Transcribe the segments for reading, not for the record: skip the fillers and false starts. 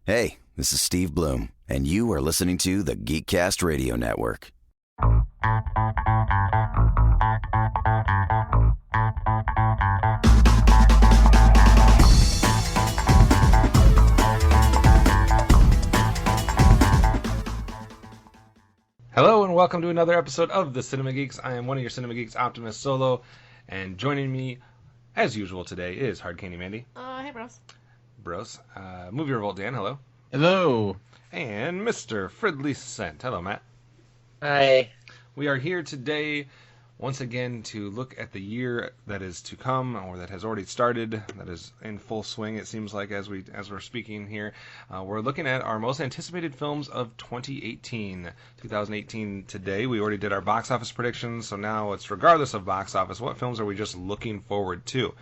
Hey, this is Steve Bloom, and you are listening to the Geekcast Radio Network. Hello and welcome to another episode of the Cinema Geeks. I am one of your Cinema Geeks, Optimus Solo, and joining me, as usual today, is Hard Candy Mandy. Hey, bros. Movie Revolt Dan, hello. Hello. And Mr. Fridley Cent. Hello, Matt. Hi. We are here today once again to look at the year that is to come, or that has already started, that is in full swing, it seems like, as we're speaking here. We're looking at our most anticipated films of 2018 today. We already did our box office predictions, so now it's regardless of box office, what films are we just looking forward to?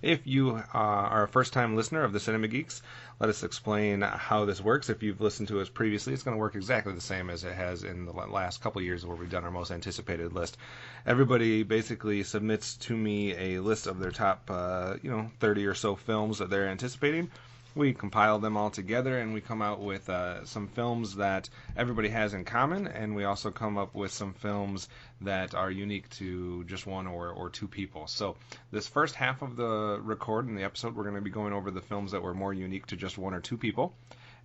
If you are a first-time listener of the Cinema Geeks, let us explain how this works. If you've listened to us previously, it's going to work exactly the same as it has in the last couple of years where we've done our most anticipated list. Everybody basically submits to me a list of their top 30 or so films that they're anticipating. We compile them all together, and we come out with some films that everybody has in common, and we also come up with some films that are unique to just one or two people. So this first half of the record in the episode, we're going to be going over the films that were more unique to just one or two people.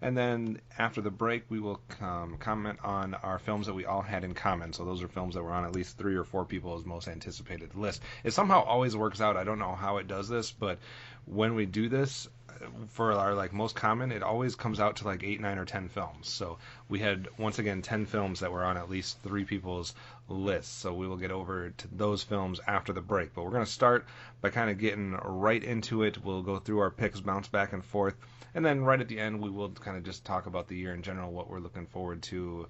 And then after the break, we will comment on our films that we all had in common. So those are films that were on at least 3 or 4 people's most anticipated list. It somehow always works out. I don't know how it does this, but when we do this, for our most common, it always comes out to 8, 9, or 10 films. So we had, once again, 10 films that were on at least 3 people's lists. So we will get over to those films after the break. But we're going to start by kind of getting right into it. We'll go through our picks, bounce back and forth. And then right at the end, we will kind of just talk about the year in general, what we're looking forward to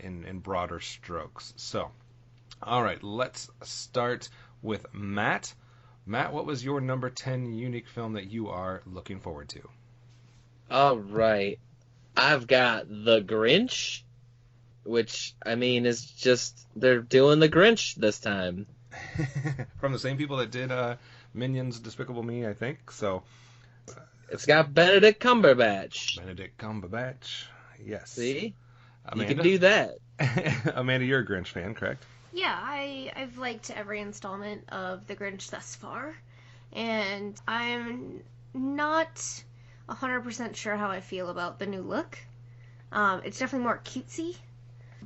in broader strokes. So, all right, let's start with Matt. Matt, what was your number 10 unique film that you are looking forward to? All right. I've got The Grinch, which, is just, they're doing The Grinch this time. From the same people that did Minions, Despicable Me, I think. So it's got Benedict Cumberbatch. Yes. See? Amanda? You can do that. Amanda, you're a Grinch fan, correct? Yeah, I've liked every installment of The Grinch thus far, and I'm not 100% sure how I feel about the new look. It's definitely more cutesy,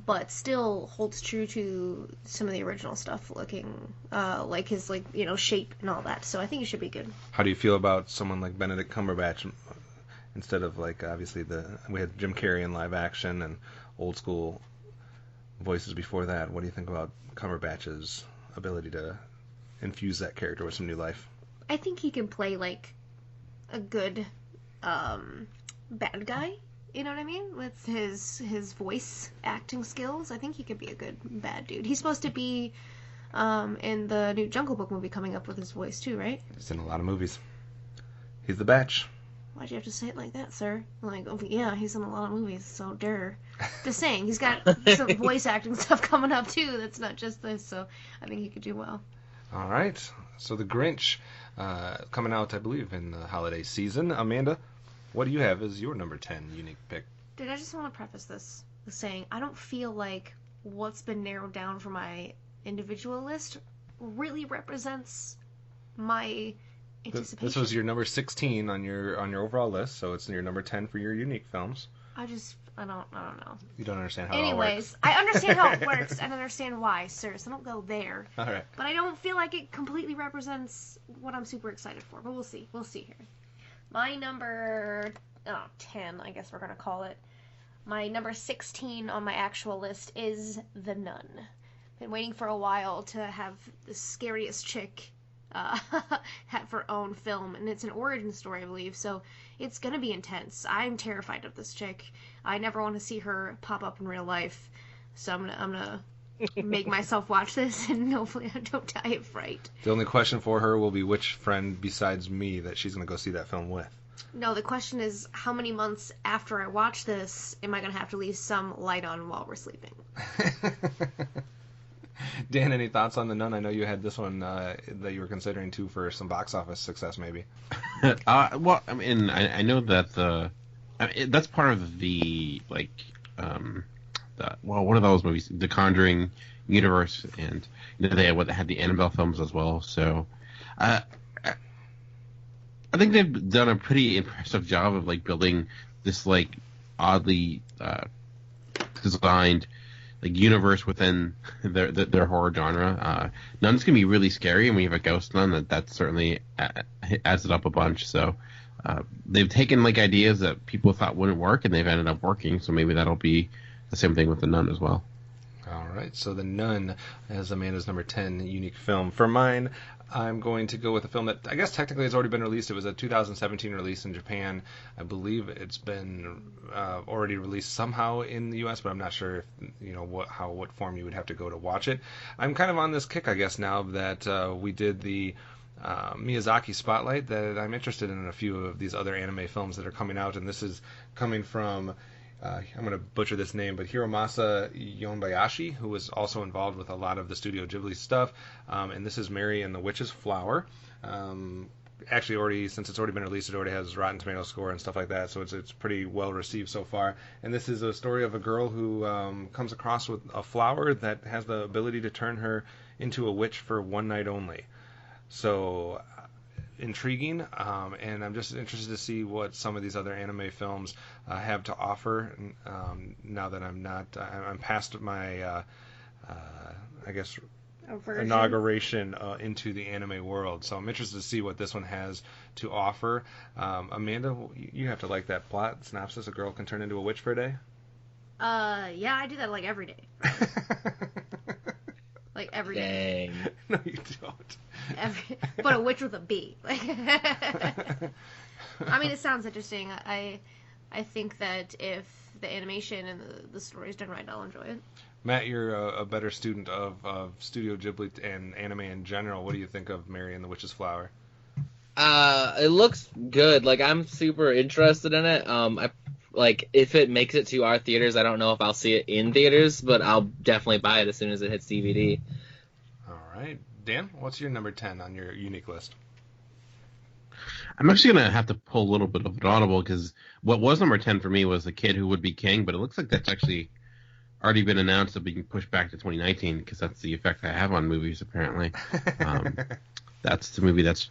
but still holds true to some of the original stuff, looking like his shape and all that. So I think it should be good. How do you feel about someone like Benedict Cumberbatch instead of obviously we had Jim Carrey in live action and old school voices before that? What do you think about Cumberbatch's ability to infuse that character with some new life? I think he can play a good bad guy. You know what I mean? With his voice acting skills, I think he could be a good bad dude. He's supposed to be in the new Jungle Book movie coming up with his voice too, right? He's in a lot of movies. He's the Batch. Why'd you have to say it like that, sir? Oh, yeah, he's in a lot of movies, so Just saying, he's got some voice acting stuff coming up too that's not just this, so I think he could do well. All right. So The Grinch coming out, I believe, in the holiday season. Amanda, what do you have as your number 10 unique pick? Dude, I just want to preface this with saying I don't feel like what's been narrowed down for my individual list really represents my anticipation. This was your number 16 on your overall list, so it's your number 10 for your unique films. I don't know. You don't understand how it all Anyways, works. I understand how it works and understand why, sir, so don't go there. All right. But I don't feel like it completely represents what I'm super excited for, but we'll see. We'll see here. My number 10, I guess we're going to call it. My number 16 on my actual list is The Nun. Been waiting for a while to have the scariest chick have her own film, and it's an origin story, I believe, so it's gonna be intense. I'm terrified of this chick. I never want to see her pop up in real life, so I'm gonna make myself watch this, and hopefully I don't die of fright. The only question for her will be which friend besides me that she's gonna go see that film with. No, the question is how many months after I watch this am I gonna have to leave some light on while we're sleeping? Dan, any thoughts on The Nun? I know you had this one that you were considering too for some box office success, maybe. Well, I mean, I know that the that's part of the one of those movies, The Conjuring universe, and they had the Annabelle films as well. So, I think they've done a pretty impressive job of building this oddly designed universe within their horror genre. Nun's gonna be really scary, and when you have a ghost nun, that certainly adds it up a bunch. So they've taken ideas that people thought wouldn't work, and they've ended up working. So maybe that'll be the same thing with the Nun as well. All right, so The Nun is Amanda's number 10 unique film. For mine, I'm going to go with a film that I guess technically has already been released. It was a 2017 release in Japan. I believe it's been already released somehow in the U.S., but I'm not sure if, what form you would have to go to watch it. I'm kind of on this kick, I guess, now that we did the Miyazaki Spotlight, that I'm interested in a few of these other anime films that are coming out, and this is coming from I'm going to butcher this name, but Hiromasa Yonbayashi, who was also involved with a lot of the Studio Ghibli stuff, and this is Mary and the Witch's Flower. Actually, since it's already been released, it already has Rotten Tomato score and stuff like that, so it's pretty well received so far. And this is a story of a girl who comes across with a flower that has the ability to turn her into a witch for one night only. So intriguing, and I'm just interested to see what some of these other anime films have to offer. Now that I'm past my, I guess, inauguration into the anime world, so I'm interested to see what this one has to offer. Amanda, you have to like that plot synopsis. A girl can turn into a witch for a day. Yeah, I do that every day. Every day. Dang. No, you don't. But a witch with a B. I mean, it sounds interesting. I think that if the animation and the story is done right, I'll enjoy it. Matt, you're a better student of Studio Ghibli and anime in general. What do you think of Mary and the Witch's Flower? It looks good. I'm super interested in it. If it makes it to our theaters, I don't know if I'll see it in theaters, but I'll definitely buy it as soon as it hits DVD. All right. Dan, what's your number 10 on your unique list? I'm actually going to have to pull a little bit of an audible, because what was number 10 for me was The Kid Who Would Be King, but it looks like that's actually already been announced to be pushed back to 2019, because that's the effect I have on movies, apparently. That's the movie that's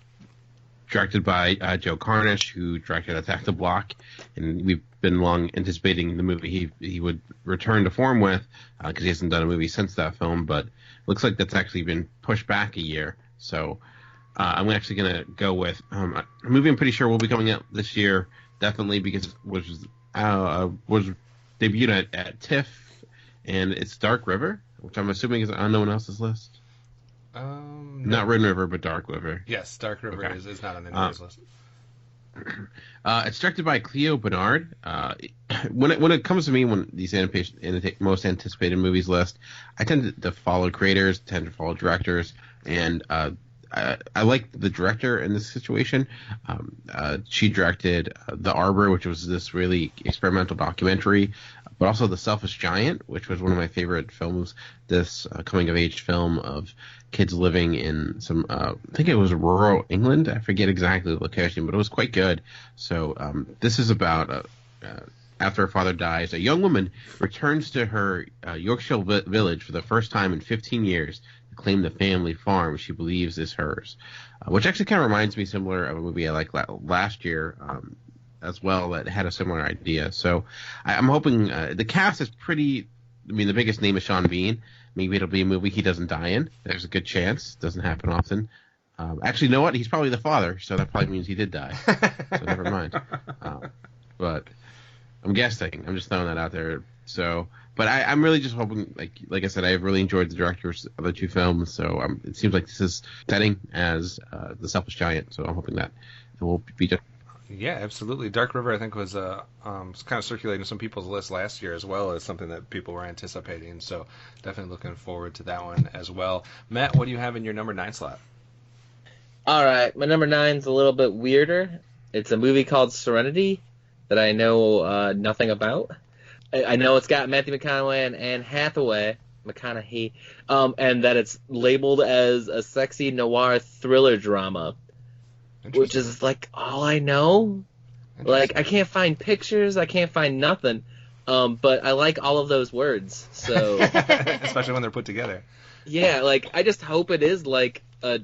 directed by Joe Carnish, who directed Attack the Block, and we've been long anticipating the movie he would return to form with, because he hasn't done a movie since that film, but looks like that's actually been pushed back a year. So I'm actually going to go with a movie I'm pretty sure will be coming out this year, definitely, because it was debuted at TIFF, and it's Dark River, which I'm assuming is on no one else's list. Not Red River, but Dark River. Yes, Dark River is not on anybody's list. It's directed by Cleo Bernard. When it comes to me, when these most anticipated movies list, I tend to follow creators, tend to follow directors, and I like the director in this situation. She directed The Arbor, which was this really experimental documentary, but also The Selfish Giant, which was one of my favorite films, this coming-of-age film of kids living in some, I think it was rural England. I forget exactly the location, but it was quite good. So this is about, after her father dies, a young woman returns to her Yorkshire village for the first time in 15 years to claim the family farm she believes is hers, which actually kind of reminds me similar of a movie I liked last year, as well, that had a similar idea. So I'm hoping the cast is pretty. I mean, the biggest name is Sean Bean. Maybe it'll be a movie he doesn't die in. There's a good chance. Doesn't happen often. Actually, you know what? He's probably the father, so that probably means he did die. So never mind. But I'm guessing. I'm just throwing that out there. So, but I'm really just hoping, like I said, I've really enjoyed the directors of the two films. So it seems like this is setting as The Selfish Giant. So I'm hoping that it will be just. Yeah, absolutely. Dark River, I think, was kind of circulating some people's lists last year as well as something that people were anticipating. So definitely looking forward to that one as well. Matt, what do you have in your number 9 slot? All right, my number 9's a little bit weirder. It's a movie called Serenity that I know nothing about. I know it's got Matthew McConaughey and Anne Hathaway, and that it's labeled as a sexy noir thriller drama, which is all I know. Like, I can't find pictures, I can't find nothing. But I like all of those words, so... Especially when they're put together. Yeah, like, I just hope it is like a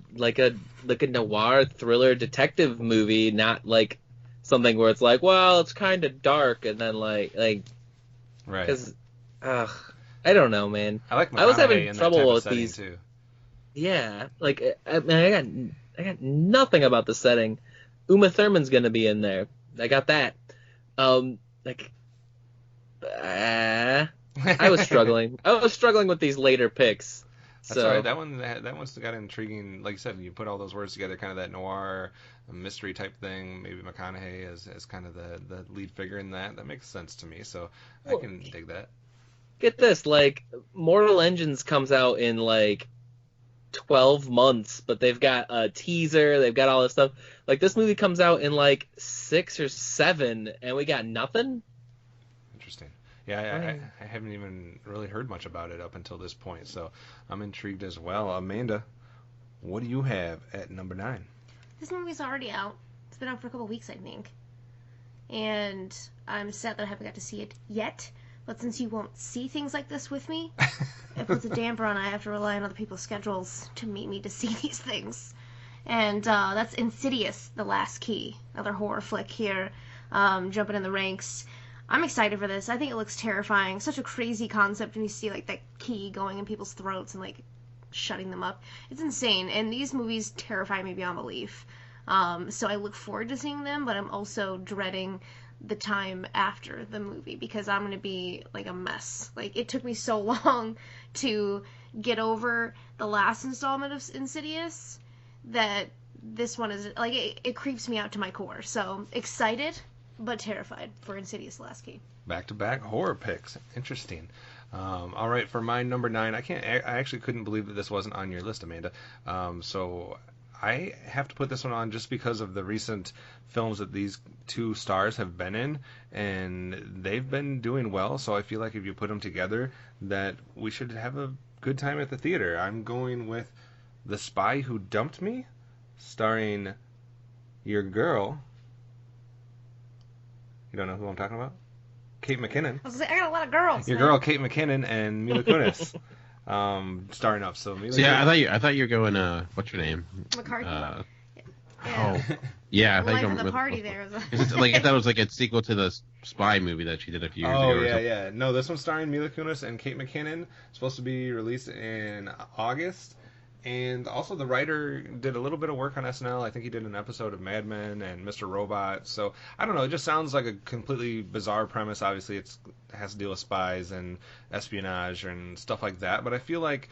noir thriller detective movie, not like something where it's like, well, it's kind of dark, and then like, right. Because, I don't know, man. I like McConaughey I was having in trouble that type of with setting, these. too. Yeah, like, I got nothing about the setting. Uma Thurman's gonna be in there. I got that. Like, I was struggling. I was struggling with these later picks. That's So, all right. That one's got intriguing. Like you said, you put all those words together, kind of that noir mystery type thing. Maybe McConaughey as kind of the lead figure in that. That makes sense to me. So I can dig that. Get this, like, Mortal Engines comes out in like 12 months, but they've got a teaser, they've got all this stuff. Like, this movie comes out in like 6 or 7, and we got nothing. Interesting. Yeah, I haven't even really heard much about it up until this point, so I'm intrigued as well. Amanda, what do you have at number 9? This movie's already out. It's been out for a couple weeks, I think. And I'm sad that I haven't got to see it yet. But since you won't see things like this with me, it puts a damper on. I have to rely on other people's schedules to meet me to see these things. And that's Insidious, The Last Key. Another horror flick here, jumping in the ranks. I'm excited for this. I think it looks terrifying. Such a crazy concept when you see like that key going in people's throats and like shutting them up. It's insane. And these movies terrify me beyond belief. So I look forward to seeing them, but I'm also dreading the time after the movie because I'm going to be like a mess. Like, it took me so long to get over the last installment of Insidious that this one is like it creeps me out to my core. So excited but terrified for Insidious: The Last Key. Back-to-back horror picks. Interesting. All right, for my number 9, I actually couldn't believe that this wasn't on your list, Amanda. So I have to put this one on just because of the recent films that these two stars have been in, and they've been doing well, so I feel like if you put them together, that we should have a good time at the theater. I'm going with The Spy Who Dumped Me, starring your girl. You don't know who I'm talking about? Kate McKinnon. I was like, I got a lot of girls. Your girl, Kate McKinnon, and Mila Kunis. Starring up. So I thought you were going. What's your name? McCarthy. Yeah. Oh, yeah. I thought Life you were of the with- party there. Like, I thought it was like a sequel to the spy movie that she did a few years ago. Oh or yeah, something. yeah. No, this one's starring Mila Kunis and Kate McKinnon. It's supposed to be released in August. And also the writer did a little bit of work on SNL. I think he did an episode of Mad Men and Mr. Robot. So I don't know. It just sounds like a completely bizarre premise. Obviously, it has to deal with spies and espionage and stuff like that. But I feel like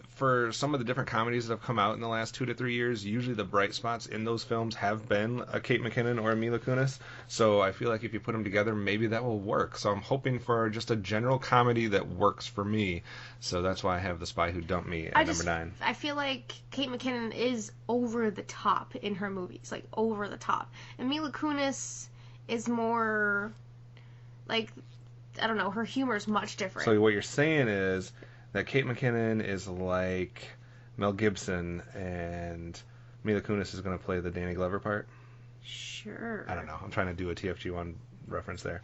for some of the different comedies that have come out in the last 2 to 3 years, usually the bright spots in those films have been a Kate McKinnon or a Mila Kunis. So I feel like if you put them together, maybe that will work. So I'm hoping for just a general comedy that works for me. So that's why I have The Spy Who Dumped Me at number 9. I feel like Kate McKinnon is over the top in her movies, like over the top. And Mila Kunis is more like, I don't know, her humor is much different. So what you're saying is that Kate McKinnon is like Mel Gibson and Mila Kunis is going to play the Danny Glover part? Sure. I don't know. I'm trying to do a TFG1 reference there.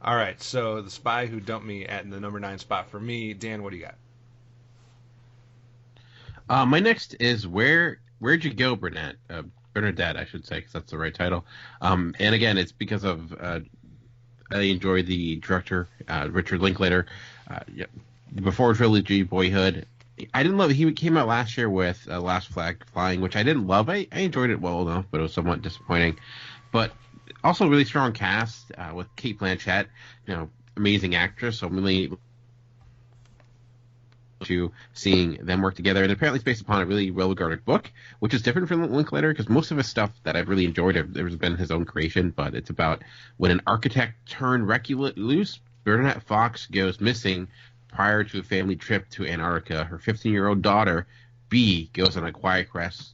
All right, so The Spy Who Dumped Me at the number 9 spot for me. Dan, what do you got? My next is Where'd You Go, Bernadette? Bernadette, I should say, because that's the right title. And again, it's because of I enjoy the director, Richard Linklater. Before trilogy, Boyhood. I didn't love it. He came out last year with Last Flag Flying, which I didn't love. I enjoyed it well enough, but it was somewhat disappointing. But also a really strong cast with Kate Blanchett, amazing actress. So I'm really to seeing them work together. And apparently it's based upon a really well-regarded book, which is different from Linklater because most of his stuff that I've really enjoyed has been his own creation. But it's about when an architect turned recluse, Bernadette Fox, goes missing. Prior to a family trip to Antarctica, her 15-year-old daughter, Bee, goes on a quiet quest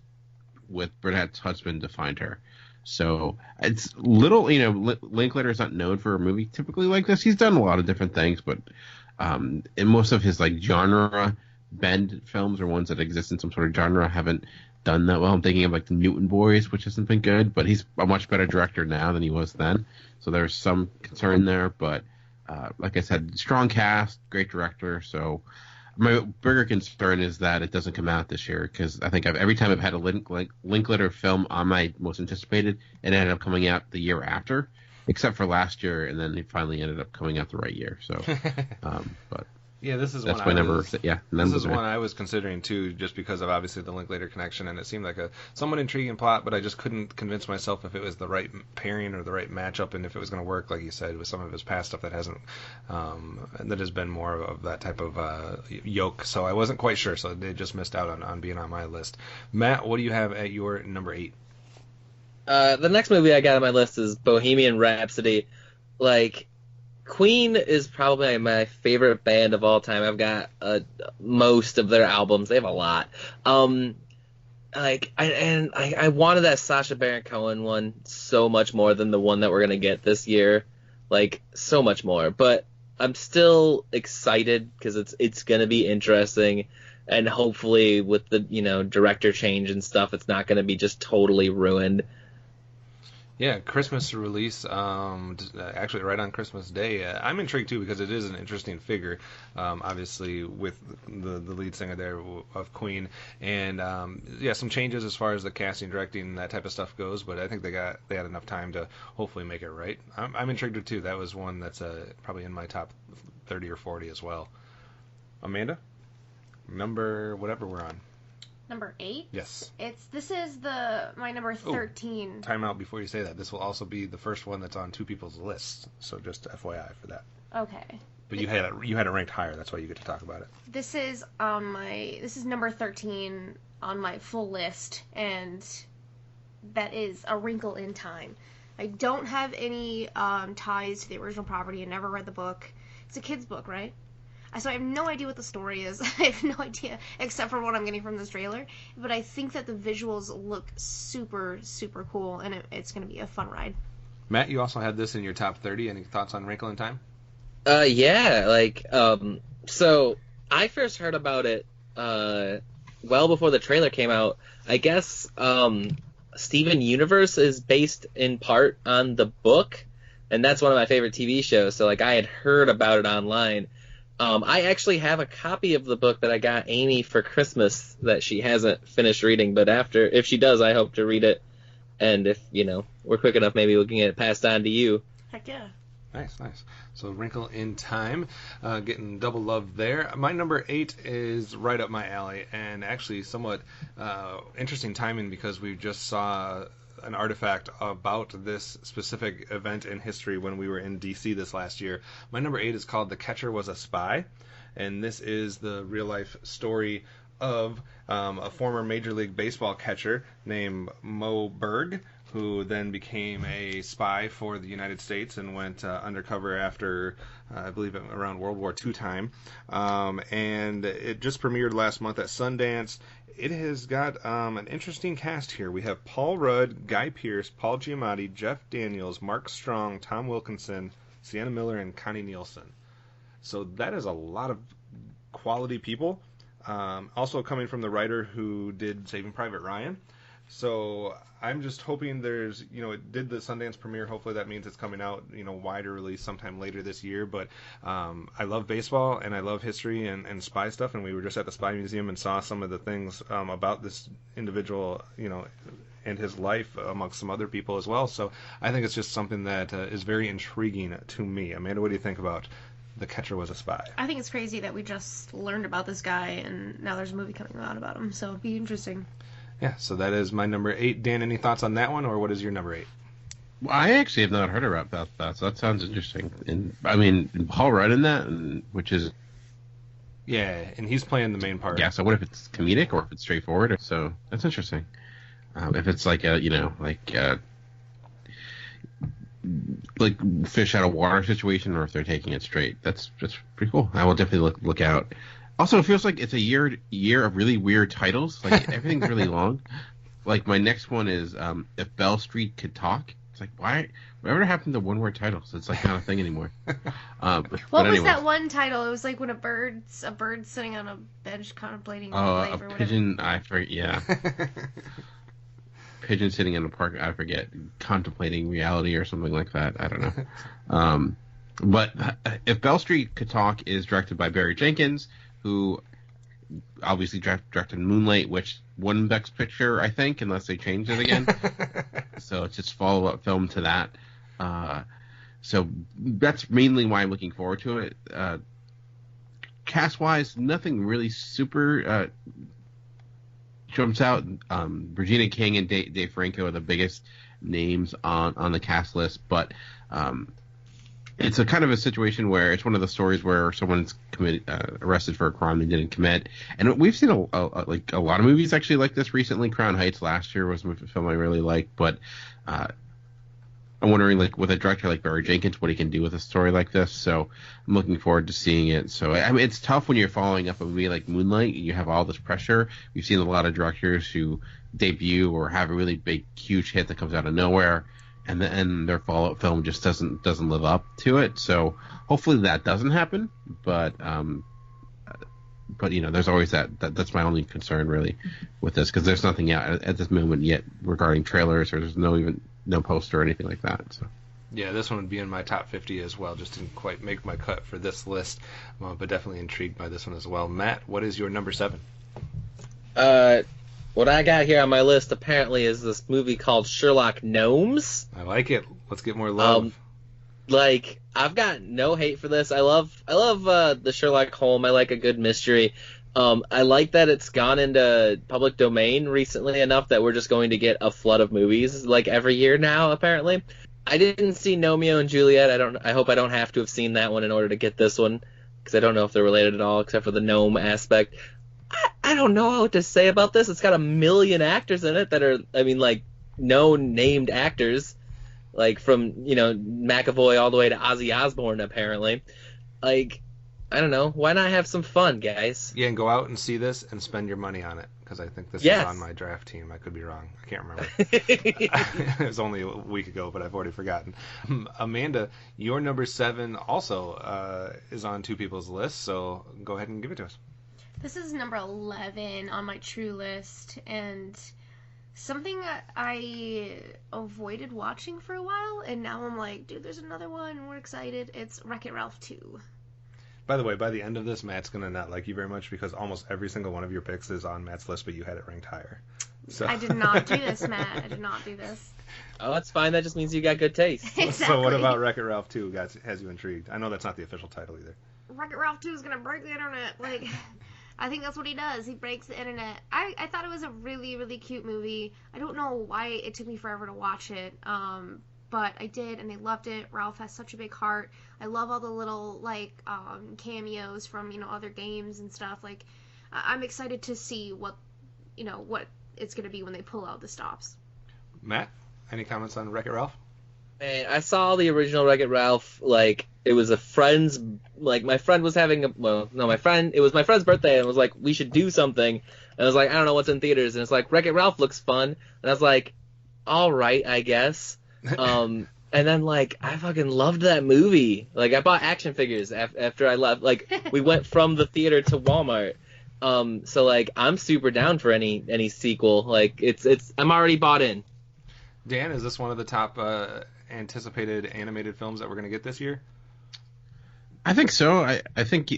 with Bernadette's husband to find her. So it's little, Linklater is not known for a movie typically like this. He's done a lot of different things, but in most of his like genre bend films or ones that exist in some sort of genre haven't done that well. I'm thinking of like the Newton Boys, which hasn't been good, but he's a much better director now than he was then. So there's some concern there, but like I said, strong cast, great director. So my bigger concern is that it doesn't come out this year, because I think every time I've had a Linklater film on my most anticipated, it ended up coming out the year after, except for last year, and then it finally ended up coming out the right year. So, but. Yeah, this is that's one I was considering too, just because of obviously the Linklater connection, and it seemed like a somewhat intriguing plot, but I just couldn't convince myself if it was the right pairing or the right matchup, and if it was going to work, like you said, with some of his past stuff that that has been more of that type of yoke. So I wasn't quite sure, so they just missed out on being on my list. Matt, what do you have at your number 8? The next movie I got on my list is Bohemian Rhapsody. Like, Queen is probably my favorite band of all time. I've got most of their albums. They have a lot. I wanted that Sacha Baron Cohen one so much more than the one that we're gonna get this year, like so much more. But I'm still excited because it's gonna be interesting, and hopefully with the director change and stuff, it's not gonna be just totally ruined. Yeah, Christmas release, actually right on Christmas Day. I'm intrigued too because it is an interesting figure, obviously with the lead singer there of Queen, and some changes as far as the casting, directing, that type of stuff goes. But I think they had enough time to hopefully make it right. I'm intrigued too. That was one that's probably in my top 30 or 40 as well. Amanda, number whatever we're on. Number 8? Yes. This is my number 13. Time out before you say that. This will also be the first one that's on two people's lists. So just FYI for that. Okay. But you had it ranked higher. That's why you get to talk about it. This is number 13 on my full list, and that is A Wrinkle in Time. I don't have any ties to the original property. I never read the book. It's a kid's book, right? So I have no idea what the story is. I have no idea, except for what I'm getting from this trailer. But I think that the visuals look super, super cool, and it's going to be a fun ride. Matt, you also had this in your top 30. Any thoughts on Wrinkle in Time? So I first heard about it well before the trailer came out. I guess Steven Universe is based in part on the book, and that's one of my favorite TV shows. So I had heard about it online. I actually have a copy of the book that I got Amy for Christmas that she hasn't finished reading, but if she does, I hope to read it. And if, we're quick enough, maybe we can get it passed on to you. Heck yeah. Nice. So Wrinkle in Time, getting double love there. My number 8 is right up my alley, and actually somewhat interesting timing because we just saw an artifact about this specific event in history when we were in DC this last year. My number 8 is called The Catcher Was a Spy, and this is the real-life story of a former Major League Baseball catcher named Mo Berg, who then became a spy for the United States and went undercover after, I believe, around World War II time. And it just premiered last month at Sundance. It has got an interesting cast here. We have Paul Rudd, Guy Pearce, Paul Giamatti, Jeff Daniels, Mark Strong, Tom Wilkinson, Sienna Miller, and Connie Nielsen. So that is a lot of quality people. Also coming from the writer who did Saving Private Ryan. So I'm just hoping it did the Sundance premiere. Hopefully that means it's coming out, wider release sometime later this year. But I love baseball and I love history and spy stuff. And we were just at the Spy Museum and saw some of the things about this individual, and his life amongst some other people as well. So I think it's just something that is very intriguing to me. Amanda, what do you think about The Catcher Was a Spy? I think it's crazy that we just learned about this guy and now there's a movie coming out about him. So it'd be interesting. Yeah, so that is my number 8. Dan, any thoughts on that one, or what is your number 8? Well, I actually have not heard about that, so that sounds interesting. And Paul Rudd in that, which is... Yeah, and he's playing the main part. Yeah, so what if it's comedic, or if it's straightforward? So that's interesting. If it's like fish out of water situation, or if they're taking it straight, that's pretty cool. I will definitely look out. Also, it feels like it's a year of really weird titles. Like, everything's really long. Like, my next one is If Bell Street Could Talk. It's like, why Whatever happened to one-word titles? It's like not a thing anymore. What was that one title? It was like when a bird's sitting on a bench contemplating life or whatever. Pigeon. I forget. Yeah. Pigeon sitting in a park. I forget. Contemplating reality or something like that. I don't know. But If Bell Street Could Talk is directed by Barry Jenkins, who obviously directed Moonlight, which won Best Picture, I think, unless they changed it again. So it's just follow-up film to that. So that's mainly why I'm looking forward to it. Cast-wise, nothing really super jumps out. Regina King and Dave Franco are the biggest names on the cast list, but it's a kind of a situation where it's one of the stories where someone's arrested for a crime they didn't commit, and we've seen a lot of movies actually like this recently. Crown Heights last year was a film I really liked, but I'm wondering, like, with a director like Barry Jenkins, what he can do with a story like this. So I'm looking forward to seeing it. So I mean, it's tough when you're following up a movie like Moonlight. You have all this pressure. We've seen a lot of directors who debut or have a really big, huge hit that comes out of nowhere, and then their follow-up film just doesn't live up to it. So hopefully that doesn't happen. But you know, there's always that's my only concern really with this, because there's nothing out at this moment yet regarding trailers, or there's no poster or anything like that. So yeah, this one would be in my top 50 as well. Just didn't quite make my cut for this list, but definitely intrigued by this one as well. Matt, what is your number 7? What I got here on my list apparently is this movie called Sherlock Gnomes. I like it. Let's get more love. Like, I've got no hate for this. I love the Sherlock Holmes. I like a good mystery. I like that it's gone into public domain recently enough that we're just going to get a flood of movies like every year now, apparently. I didn't see Romeo and Juliet. I hope I don't have to have seen that one in order to get this one, because I don't know if they're related at all except for the gnome aspect. I don't know what to say about this. It's got 1 million actors in it that are, I mean, like, known named actors, like from, you know, McAvoy all the way to Ozzy Osbourne, apparently. Like, I don't know. Why not have some fun, guys? Yeah, and go out and see this and spend your money on it, because I think this is on my draft team. I could be wrong. I can't remember. It was only a week ago, but I've already forgotten. Amanda, your number 7 also is on two people's lists, so go ahead and give it to us. This is number 11 on my true list, and something I avoided watching for a while, and now I'm like, dude, there's another one, and we're excited. It's Wreck-It Ralph 2. By the way, by the end of this, Matt's going to not like you very much, because almost every single one of your picks is on Matt's list, but you had it ranked higher. So. I did not do this, Matt. I did not do this. Oh, that's fine. That just means you got good taste. Exactly. So what about Wreck-It Ralph 2 has you intrigued? I know that's not the official title either. Wreck-It Ralph 2 is going to break the internet. Like, I think that's what he does. He breaks the internet. I thought it was a really, really cute movie. I don't know why it took me forever to watch it. But I did, and I loved it. Ralph has such a big heart. I love all the little, like, cameos from, you know, other games and stuff. Like, I'm excited to see what it's going to be when they pull out the stops. Matt, any comments on Wreck-It Ralph? Man, I saw the original Wreck-It Ralph, like, it was a friend's, like, my friend was having it was my friend's birthday, and was like, we should do something. And I was like, I don't know what's in theaters. And it's like, Wreck-It Ralph looks fun. And I was like, all right, I guess. And then, like, I fucking loved that movie. Like, I bought action figures after I left. Like, we went from the theater to Walmart. So, like, I'm super down for any sequel. Like, I'm already bought in. Dan, is this one of the top anticipated animated films that we're going to get this year? I think so. I think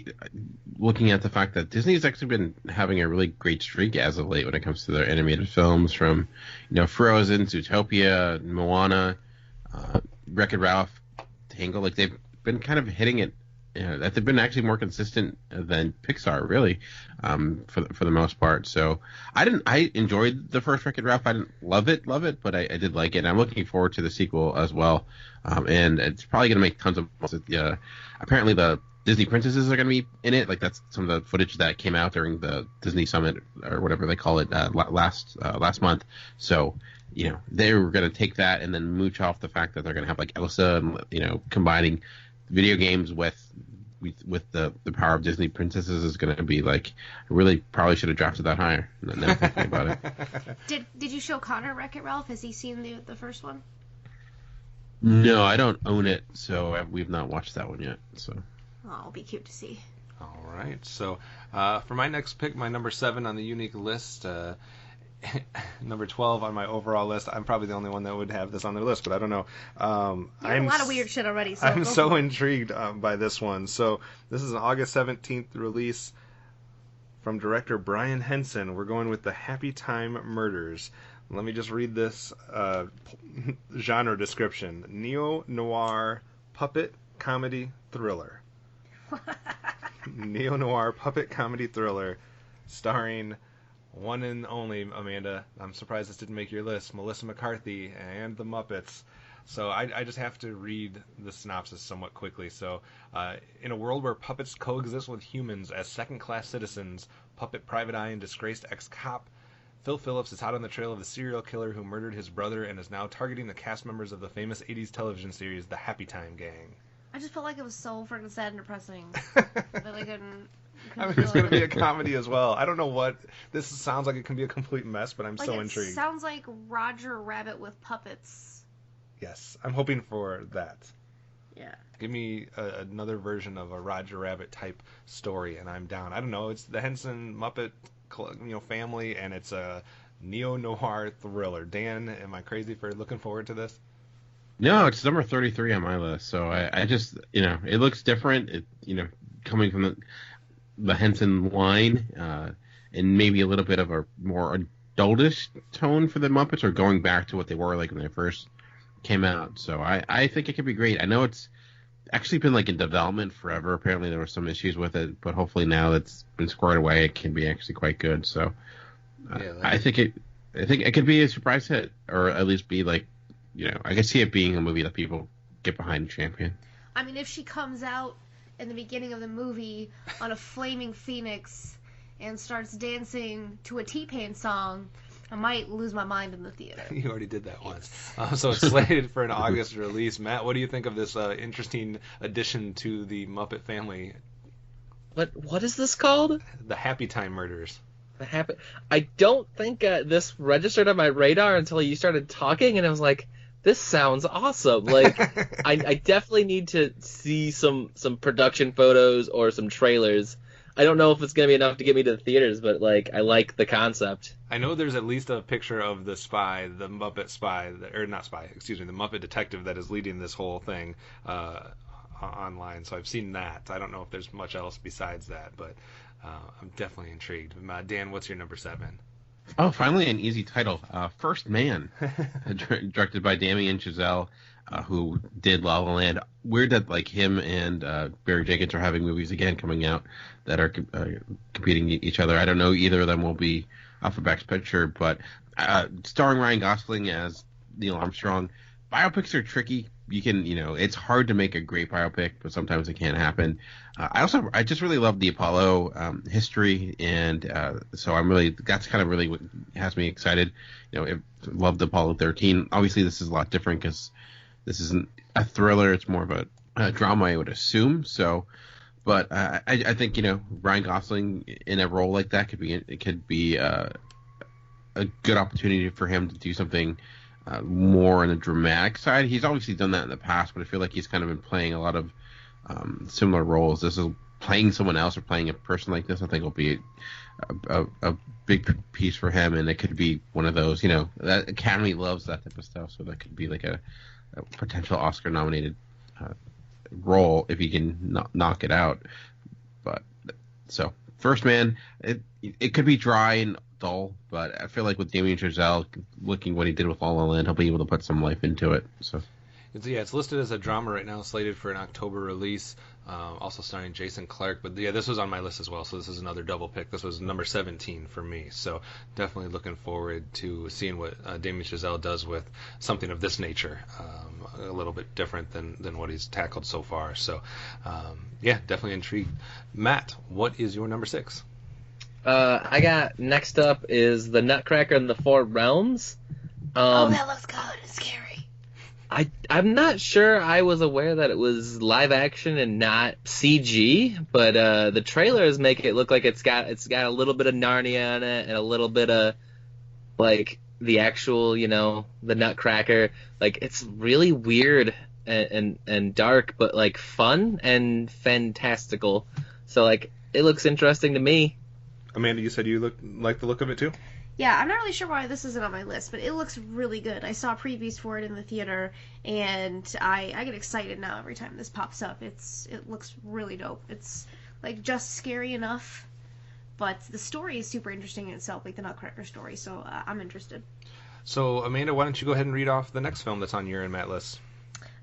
looking at the fact that Disney's actually been having a really great streak as of late when it comes to their animated films, from, you know, Frozen, Zootopia, Moana, Wreck-It Ralph, Tangled. Like, they've been kind of hitting it. That they've been actually more consistent than Pixar, really, for the most part. So I enjoyed the first Wreck-It Ralph. I didn't love it, but I did like it. And I'm looking forward to the sequel as well. And it's probably going to make tons of apparently the Disney princesses are going to be in it. Like, that's some of the footage that came out during the Disney Summit, or whatever they call it, last month. So, you know, they were going to take that and then mooch off the fact that they're going to have, like, Elsa, and, you know, combining video games with the power of Disney princesses is going to be, like, I really probably should have drafted that higher. Now thinking about it. Did you show Connor Wreck-It Ralph? Has he seen the first one? No, I don't own it, so we've not watched that one yet. So. Oh, it'll be cute to see. All right. So for my next pick, my number 7 on the unique list, number 12 on my overall list. I'm probably the only one that would have this on their list, but I don't know. You have a lot of weird shit already. So I'm so intrigued by this one. So this is an August 17th release from director Brian Henson. We're going with The Happy Time Murders. Let me just read this genre description. Neo-noir puppet comedy thriller. Neo-noir puppet comedy thriller starring one and only, Amanda, I'm surprised this didn't make your list, Melissa McCarthy and the Muppets. So I just have to read the synopsis somewhat quickly. So in a world where puppets coexist with humans as second-class citizens, puppet private eye and disgraced ex-cop Phil Phillips is hot on the trail of the serial killer who murdered his brother and is now targeting the cast members of the famous 80s television series The Happy Time Gang. I just felt like it was so freaking sad and depressing that I couldn't I mean, it's going to be a comedy as well. I don't know what... This sounds like it can be a complete mess, but I'm so intrigued. It sounds like Roger Rabbit with puppets. Yes, I'm hoping for that. Yeah. Give me another version of a Roger Rabbit type story, and I'm down. I don't know. It's the Henson Muppet, family, and it's a neo-noir thriller. Dan, am I crazy for looking forward to this? No, it's number 33 on my list. So I just, it looks different. It, coming from the Henson line, and maybe a little bit of a more adultish tone for the Muppets, or going back to what they were like when they first came out. So I think it could be great. I know it's actually been like in development forever. Apparently there were some issues with it, but hopefully now that's been squared away, it can be actually quite good. So I think it could be a surprise hit, or at least be like, I can see it being a movie that people get behind and champion. I mean, if she comes out in the beginning of the movie on a flaming phoenix and starts dancing to a T-Pain song, I might lose my mind in the theater. You already did that once. So it's slated for an August release. Matt, what do you think of this interesting addition to the Muppet family? What is this called? The Happy Time Murders. I don't think this registered on my radar until you started talking, and I was like, this sounds awesome. Like, I definitely need to see some production photos or some trailers. I don't know if it's going to be enough to get me to the theaters, but, like, I like the concept. I know there's at least a picture of the spy, the Muppet spy, or not spy, excuse me, the Muppet detective that is leading this whole thing online. So I've seen that. I don't know if there's much else besides that, but I'm definitely intrigued. Dan, what's your number 7? Oh, finally an easy title. First Man, directed by Damien Chazelle, who did La La Land. Weird that like him and Barry Jenkins are having movies again coming out that are competing each other. I don't know either of them will be off of Best Picture, but starring Ryan Gosling as Neil Armstrong. Biopics are tricky. You can, it's hard to make a great biopic, but sometimes it can happen. I just really love the Apollo history, and so that's kind of really what has me excited. Loved Apollo 13. Obviously, this is a lot different because this isn't a thriller; it's more of a drama, I would assume. So, but I think Ryan Gosling in a role like that could be a good opportunity for him to do something more on the dramatic side. He's obviously done that in the past, but I feel like he's kind of been playing a lot of similar roles. This is playing someone else or playing a person like this. I think will be a big piece for him, and it could be one of those. That Academy loves that type of stuff, so that could be like a potential Oscar-nominated role if he can knock it out. But so First Man, it could be dry and dull, but I feel like with Damien Chazelle, looking what he did with La La Land, he'll be able to put some life into it. So. It's listed as a drama right now, slated for an October release, also starring Jason Clarke. But yeah, this was on my list as well, so this is another double pick. This was number 17 for me, so definitely looking forward to seeing what Damien Chazelle does with something of this nature, a little bit different than what he's tackled so far. So yeah, definitely intrigued. Matt, what is your number 6? I got next up is The Nutcracker and the Four Realms. That looks good. It's scary. I'm not sure I was aware that it was live action and not CG, but the trailers make it look like it's got a little bit of Narnia in it and a little bit of like the actual, the Nutcracker. Like, it's really weird and dark, but like fun and fantastical. So like, it looks interesting to me. Amanda, you said you like the look of it too? Yeah, I'm not really sure why this isn't on my list, but it looks really good. I saw previews for it in the theater, and I get excited now every time this pops up. It looks really dope. It's like just scary enough, but the story is super interesting in itself, like the Nutcracker story. So I'm interested. So Amanda, why don't you go ahead and read off the next film that's on your and Matt list?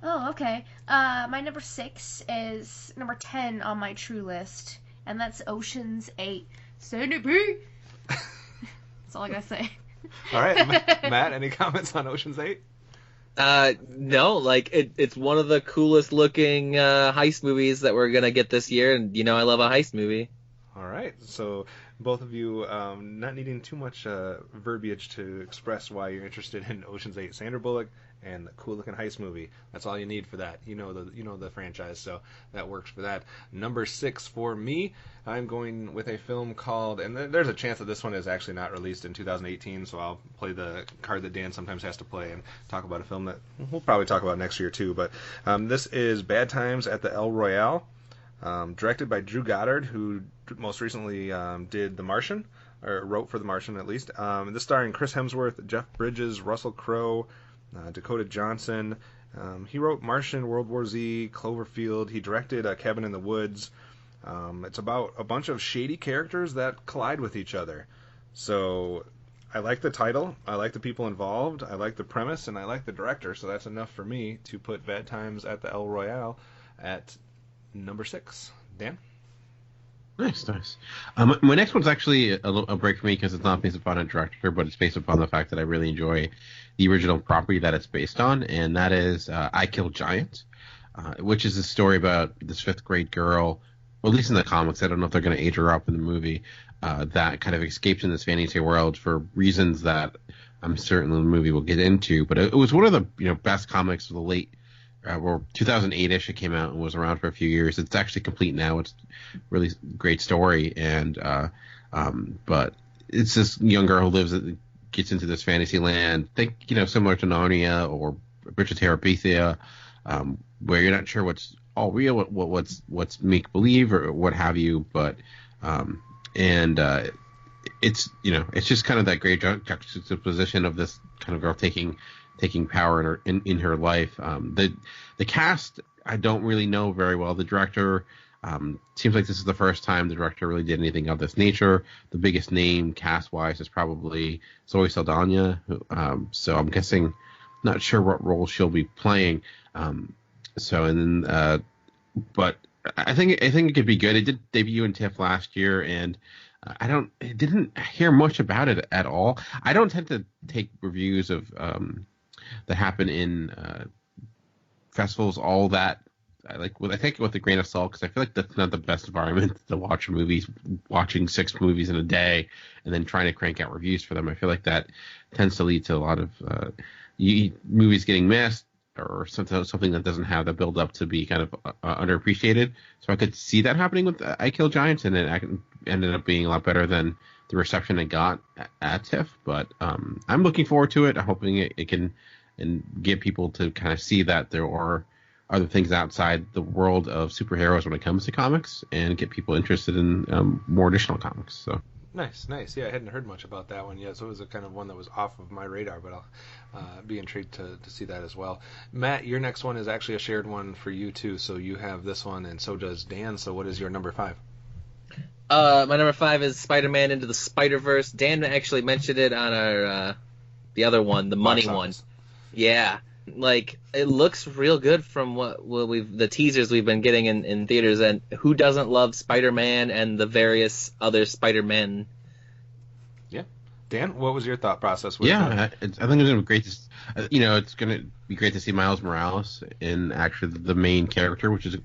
Oh, okay. My number 6 is number 10 on my true list, and that's Ocean's 8. Centipede. That's all I gotta say. All right, Matt, any comments on Ocean's 8? No, like it's one of the coolest looking heist movies that we're gonna get this year, and I love a heist movie. All right, so both of you not needing too much verbiage to express why you're interested in Ocean's 8. Sandra Bullock and the cool looking heist movie. That's all you need for that. You know the franchise, so that works for that. Number 6 for me, I'm going with a film called, and there's a chance that this one is actually not released in 2018, so I'll play the card that Dan sometimes has to play and talk about a film that we'll probably talk about next year too. But this is Bad Times at the El Royale, directed by Drew Goddard, who most recently did The Martian, or wrote for The Martian at least. This starring Chris Hemsworth, Jeff Bridges, Russell Crowe, Dakota Johnson. He wrote Martian, World War Z, Cloverfield. He directed Cabin in the Woods. It's about a bunch of shady characters that collide with each other. So I like the title. I like the people involved. I like the premise, and I like the director. So that's enough for me to put Bad Times at the El Royale at number 6. Dan? Nice. My next one's actually a break for me because it's not based upon a director, but it's based upon the fact that I really enjoy the original property that it's based on, and that is I Kill Giants, which is a story about this 5th grade girl, or at least in the comics. I don't know if they're going to age her up in the movie, that kind of escapes in this fantasy world for reasons that I'm certain the movie will get into. But it was one of the best comics of the late. 2008-ish it came out and was around for a few years. It's actually complete now. It's a really great story, and but it's this young girl who gets into this fantasy land, similar to Narnia or Bridge of Terabithia, where you're not sure what's all real, what's make believe or what have you, but it's it's just kind of that great juxtaposition of this kind of girl taking power in her life. The cast I don't really know very well. The director seems like this is the first time the director really did anything of this nature. The biggest name cast wise is probably Zoe Saldana, so I'm guessing, not sure what role she'll be playing. But I think it could be good. It did debut in TIFF last year, and I didn't hear much about it at all. I don't tend to take reviews of that happen in festivals all that I take it with a grain of salt, because I feel like that's not the best environment to watch movies. Watching 6 movies in a day and then trying to crank out reviews for them, I feel like that tends to lead to a lot of movies getting missed, or something that doesn't have the build up to be kind of underappreciated. So I could see that happening with I Kill Giants, and it ended up being a lot better than the reception it got at TIFF. But I'm looking forward to it. I'm hoping it can and get people to kind of see that there are other things outside the world of superheroes when it comes to comics, and get people interested in more additional comics. So Nice. Yeah, I hadn't heard much about that one yet, so it was a kind of one that was off of my radar, but I'll be intrigued to see that as well. Matt, your next one is actually a shared one for you too, so you have this one, and so does Dan. So what is your number 5? My number 5 is Spider-Man Into the Spider-Verse. Dan actually mentioned it on our the other one, the money one. Yeah, like, it looks real good from what the teasers we've been getting in theaters, and who doesn't love Spider-Man and the various other Spider-Men? Yeah. Dan, what was your thought process with it? I think it's going to be great to, it's going to be great to see Miles Morales in actually the main character, which is,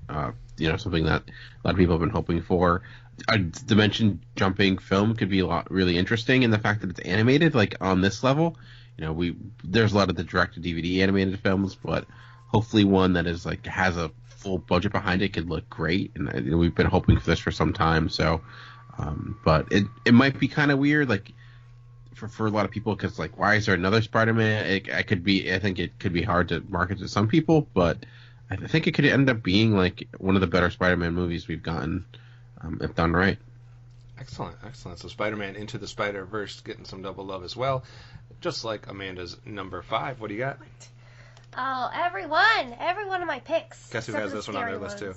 something that a lot of people have been hoping for. A dimension jumping film could be really interesting, in the fact that it's animated, like, on this level. There's a lot of the direct-to-DVD animated films, but hopefully one that is has a full budget behind it could look great. And we've been hoping for this for some time. So, but it might be kind of weird. Like, for a lot of people, because like, why is there another Spider-Man? I think it could be hard to market to some people, but I think it could end up being like one of the better Spider-Man movies we've gotten, if done right. Excellent. So Spider-Man Into the Spider-Verse getting some double love as well, just like Amanda's number 5. What do you got? Oh, every one of my picks. Guess who has this one on their list too?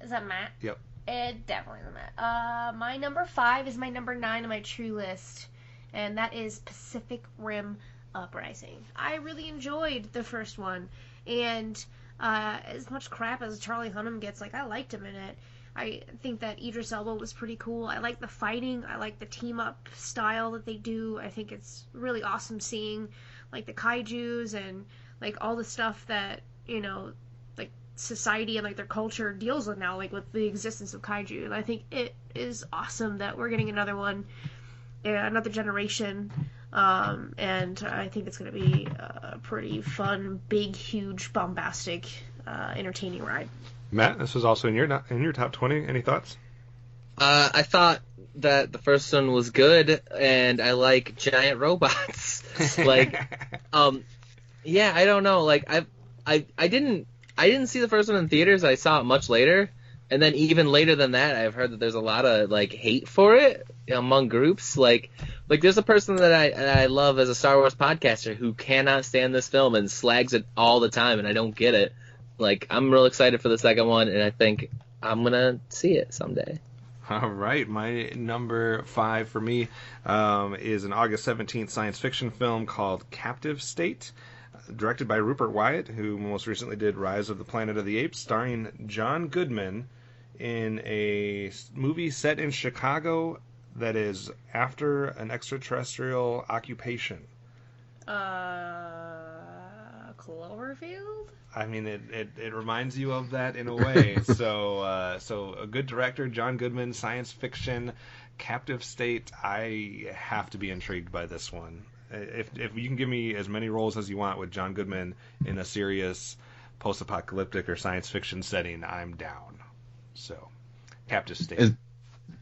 Is that Matt? Yep. It definitely is Matt. My number 5 is my number 9 on my true list, and that is Pacific Rim Uprising. I really enjoyed the first one, and as much crap as Charlie Hunnam gets, like, I liked him in it. I think that Idris Elba was pretty cool. I like the fighting. I like the team-up style that they do. I think it's really awesome seeing, like, the kaijus and, like, all the stuff that, you know, like, society and, like, their culture deals with now, like, with the existence of kaiju. And I think it is awesome that we're getting another one, another generation, and I think it's going to be a pretty fun, big, huge, bombastic, entertaining ride. Matt, this was also in your top 20. Any thoughts? I thought that the first one was good, and I like giant robots. Like, yeah, I don't know. Like, I didn't see the first one in theaters. I saw it much later, and then even later than that, I've heard that there's a lot of like hate for it among groups. Like there's a person that I love as a Star Wars podcaster who cannot stand this film and slags it all the time, and I don't get it. Like, I'm real excited for the second one, and I think I'm going to see it someday. All right. My number 5 for me is an August 17th science fiction film called Captive State, directed by Rupert Wyatt, who most recently did Rise of the Planet of the Apes, starring John Goodman in a movie set in Chicago that is after an extraterrestrial occupation. Cloverfield? I mean, it reminds you of that in a way. So a good director, John Goodman, science fiction, Captive State. I have to be intrigued by this one. If you can give me as many roles as you want with John Goodman in a serious post-apocalyptic or science fiction setting, I'm down. So, Captive State.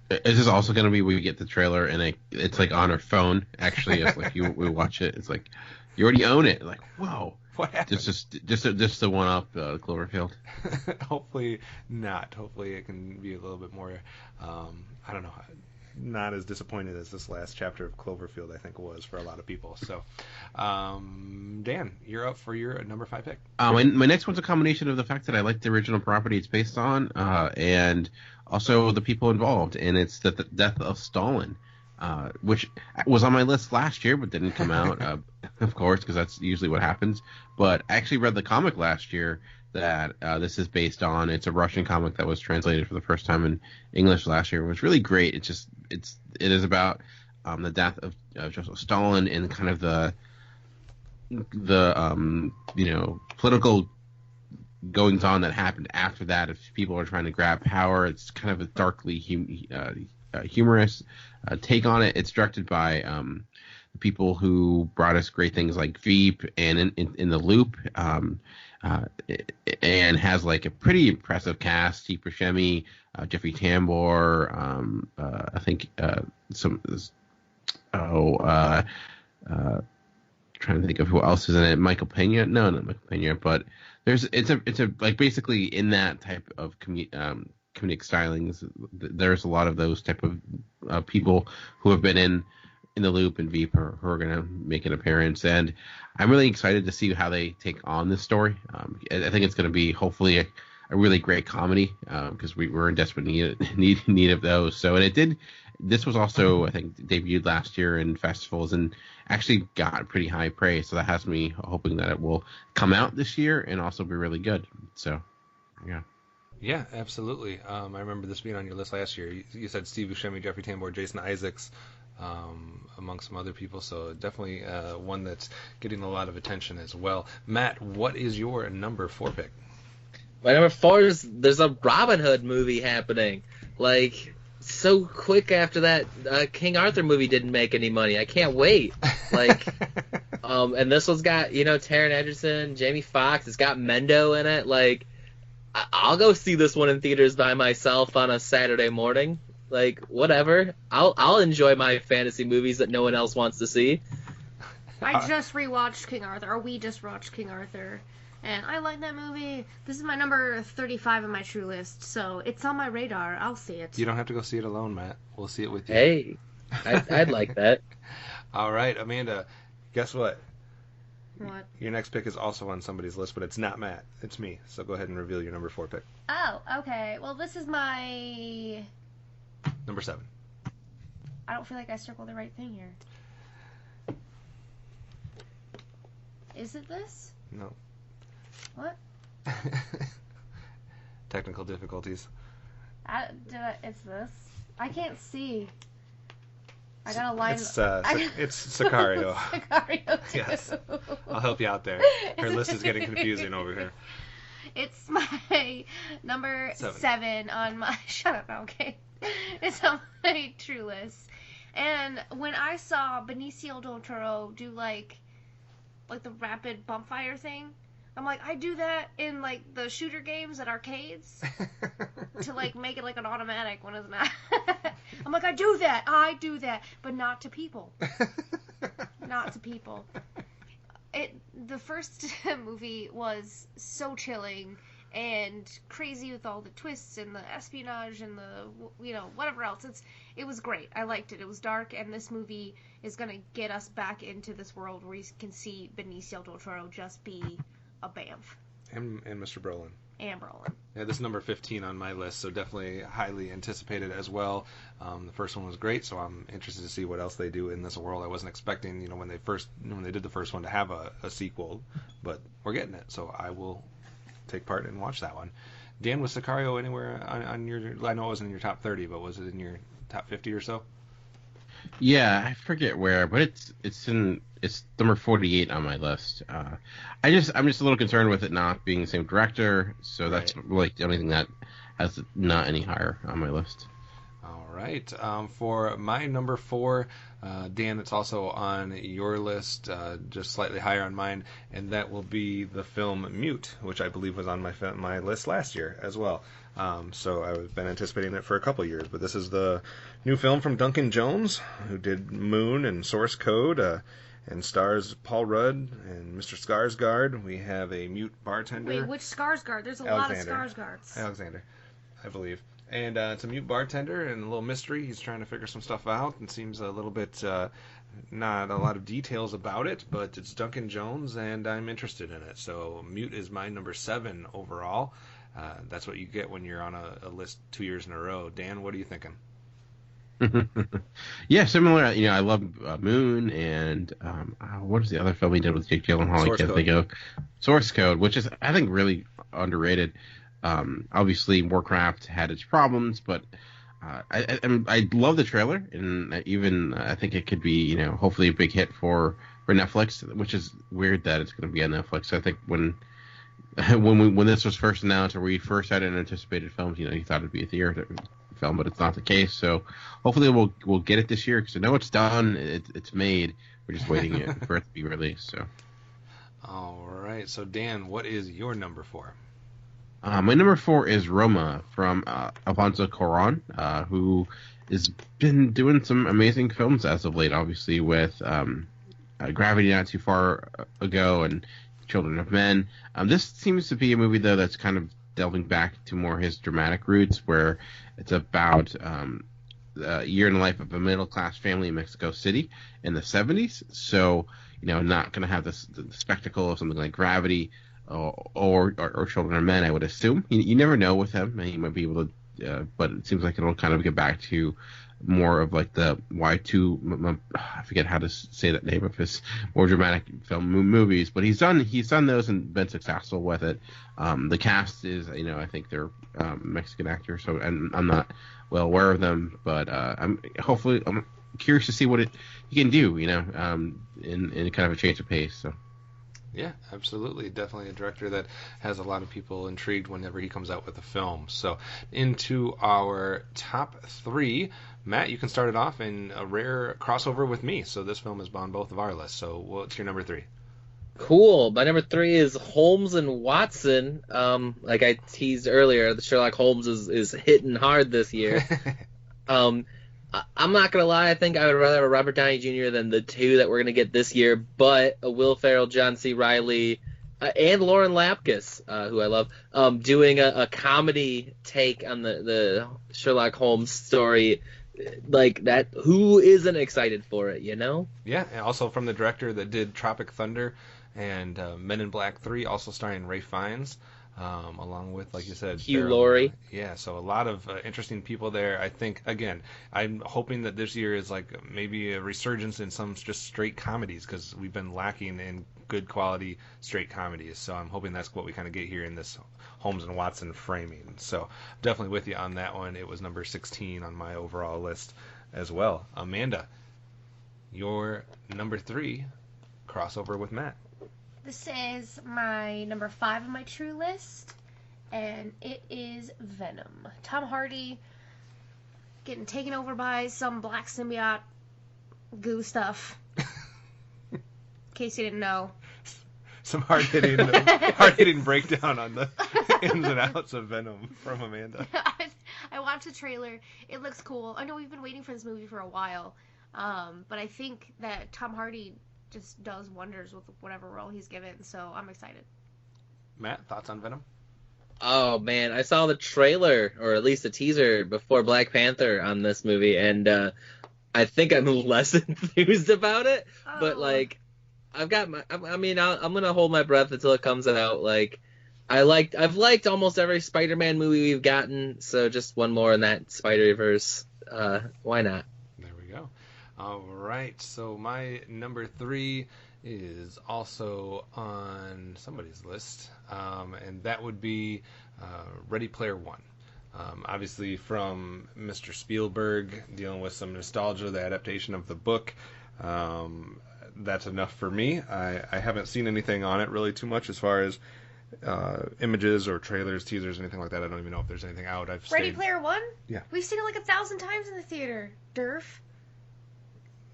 Is this also going to be we get the trailer and it's like on our phone? Actually, it's like we watch it. It's like you already own it. Like, whoa. What happened? Just the one up Cloverfield. Hopefully not. Hopefully it can be a little bit more. I don't know. Not as disappointed as this last chapter of Cloverfield, I think, was for a lot of people. So, Dan, you're up for your number 5 pick. My next one's a combination of the fact that I like the original property it's based on, and also the people involved, and it's the death of Stalin. Which was on my list last year but didn't come out, of course, because that's usually what happens. But I actually read the comic last year that this is based on. It's a Russian comic that was translated for the first time in English last year. It was really great. It is about the death of Joseph Stalin and kind of the political goings on that happened after that. If people are trying to grab power, it's kind of a darkly humorous take on it. It's directed by the people who brought us great things like Veep and in the Loop, and has like a pretty impressive cast. Steve Buscemi, Jeffrey Tambor, I think trying to think of who else is in it. Michael Pena? No, not Michael Pena, but it's a like basically in that type of comedic stylings. There's a lot of those type of people who have been in the Loop and Veep who are going to make an appearance, and I'm really excited to see how they take on this story. I think it's going to be hopefully a really great comedy, because we're in desperate need of those. So, and it did. This was also, I think, debuted last year in festivals and actually got pretty high praise. So that has me hoping that it will come out this year and also be really good. So, yeah. Yeah, absolutely. I remember this being on your list last year. You said Steve Buscemi, Jeffrey Tambor, Jason Isaacs, among some other people. So definitely one that's getting a lot of attention as well. Matt, what is your number 4 pick? My number 4 is there's a Robin Hood movie happening. Like, so quick after that King Arthur movie didn't make any money. I can't wait. Like, and this one's got, Taron Egerton, Jamie Foxx. It's got Mendo in it. Like, I'll go see this one in theaters by myself on a Saturday morning. Like, whatever. I'll enjoy my fantasy movies that no one else wants to see. I just rewatched King Arthur, or we just watched King Arthur, and I like that movie. This is my number 35 on my true list, so it's on my radar. I'll see it. You don't have to go see it alone, Matt. We'll see it with you. Hey, I'd like that. All right, Amanda, guess what? What? Your next pick is also on somebody's list, but it's not Matt. It's me. So go ahead and reveal your number 4 pick. Oh, okay. Well, this is my... Number 7. I don't feel like I circled the right thing here. Is it this? No. What? Technical difficulties. It's this. I can't see. I gotta line. It's Sicario. Sicario too. Yes. I'll help you out there. Her list is getting confusing over here. It's my number 7 on my. Shut up, okay. It's on my true list. And when I saw Benicio del Toro do like the rapid bump fire thing, I'm like, I do that in like the shooter games at arcades to like make it like an automatic when it's not. I'm like, I do that, but not to people. Not to people. The first movie was so chilling and crazy with all the twists and the espionage and the whatever else. It was great. I liked it. It was dark, and this movie is gonna get us back into this world where you can see Benicio del Toro just be a Banff. And Mr. Brolin. And Brolin. Yeah, this is number 15 on my list, so definitely highly anticipated as well. The first one was great, so I'm interested to see what else they do in this world. I wasn't expecting, when they did the first one to have a sequel, but we're getting it, so I will take part and watch that one. Dan, was Sicario anywhere on your? I know it wasn't in your top 30, but was it in your top 50 or so? Yeah, I forget where, but it's number 48 on my list. I'm just a little concerned with it not being the same director, so that's like the only thing that has not any higher on my list. All right. For my number 4, Dan, it's also on your list, just slightly higher on mine, and that will be the film Mute, which I believe was on my list last year as well. So I've been anticipating it for a couple years, but this is the new film from Duncan Jones, who did Moon and Source Code, and stars Paul Rudd and Mr. Skarsgård. We have a mute bartender. Wait, which Skarsgård? There's a lot of Skarsgårds. Alexander, I believe. And it's a mute bartender and a little mystery. He's trying to figure some stuff out and seems a little bit, not a lot of details about it, but it's Duncan Jones and I'm interested in it. So Mute is my number 7 overall. That's what you get when you're on a list 2 years in a row. Dan, what are you thinking? Yeah, similar. I love Moon and what is the other film he did with Jake Gyllenhaal? I can't think of. Source Code, which is I think really underrated. Obviously, Warcraft had its problems, but I love the trailer, and even I think it could be hopefully a big hit for Netflix, which is weird that it's going to be on Netflix. So I think when this was first announced, or we first had an anticipated film, you thought it'd be a theater film, but it's not the case. So hopefully we'll get it this year, because I know it's done, it's made. We're just waiting for it to be released. So. All right. So Dan, what is your number 4? My number 4 is Roma from Alfonso Cuarón, who has been doing some amazing films as of late, obviously with Gravity not too far ago and Children of Men. This seems to be a movie, though, that's kind of delving back to more his dramatic roots, where it's about a year in the life of a middle-class family in Mexico City in the 70s. So, not going to have the spectacle of something like Gravity, or Children of Men, I would assume. You never know with him. He might be able to, but it seems like it'll kind of get back to more of like the Y2. I forget how to say that name of his more dramatic film movies, but he's done those and been successful with it. The cast is, I think they're Mexican actors, so and I'm not well aware of them, but I'm curious to see what he can do, in kind of a change of pace. So. Yeah, absolutely. Definitely a director that has a lot of people intrigued whenever he comes out with a film. So into our top 3. Matt, you can start it off in a rare crossover with me. So this film is on both of our lists. So what's your number 3? Cool. My number 3 is Holmes and Watson. Like I teased earlier, the Sherlock Holmes is hitting hard this year. I'm not gonna lie. I think I would rather have a Robert Downey Jr. than the two that we're gonna get this year. But a Will Ferrell, John C. Reilly, and Lauren Lapkus, who I love, doing a comedy take on the Sherlock Holmes story like that. Who isn't excited for it? Yeah, and also from the director that did Tropic Thunder and Men in Black 3, also starring Ralph Fiennes. Along with, like you said, Hugh Laurie. Yeah, so a lot of interesting people there. I think, again, I'm hoping that this year is like maybe a resurgence in some just straight comedies, because we've been lacking in good quality straight comedies. So I'm hoping that's what we kind of get here in this Holmes and Watson framing. So definitely with you on that one. It was number 16 on my overall list as well. Amanda, your number 3 crossover with Matt. This is my number 5 on my true list, and it is Venom. Tom Hardy getting taken over by some black symbiote goo stuff. In case you didn't know. Some hard-hitting breakdown on the ins and outs of Venom from Amanda. I watched the trailer. It looks cool. I know we've been waiting for this movie for a while, but I think that Tom Hardy just does wonders with whatever role he's given, so I'm excited. Matt, thoughts on Venom? Oh man, I saw the trailer, or at least a teaser, before Black Panther on this movie, and I think I'm less enthused about it. Oh. But like, I'm gonna hold my breath until it comes out. Like, I've liked almost every Spider-Man movie we've gotten, so just one more in that Spider-Verse. Why not? There we go. All right, so my number 3 is also on somebody's list, and that would be Ready Player One. Obviously from Mr. Spielberg, dealing with some nostalgia, the adaptation of the book. That's enough for me. I haven't seen anything on it really too much as far as images or trailers, teasers, anything like that. I don't even know if there's anything out. Ready Player One? Yeah. We've seen it like 1,000 times in the theater, Durf.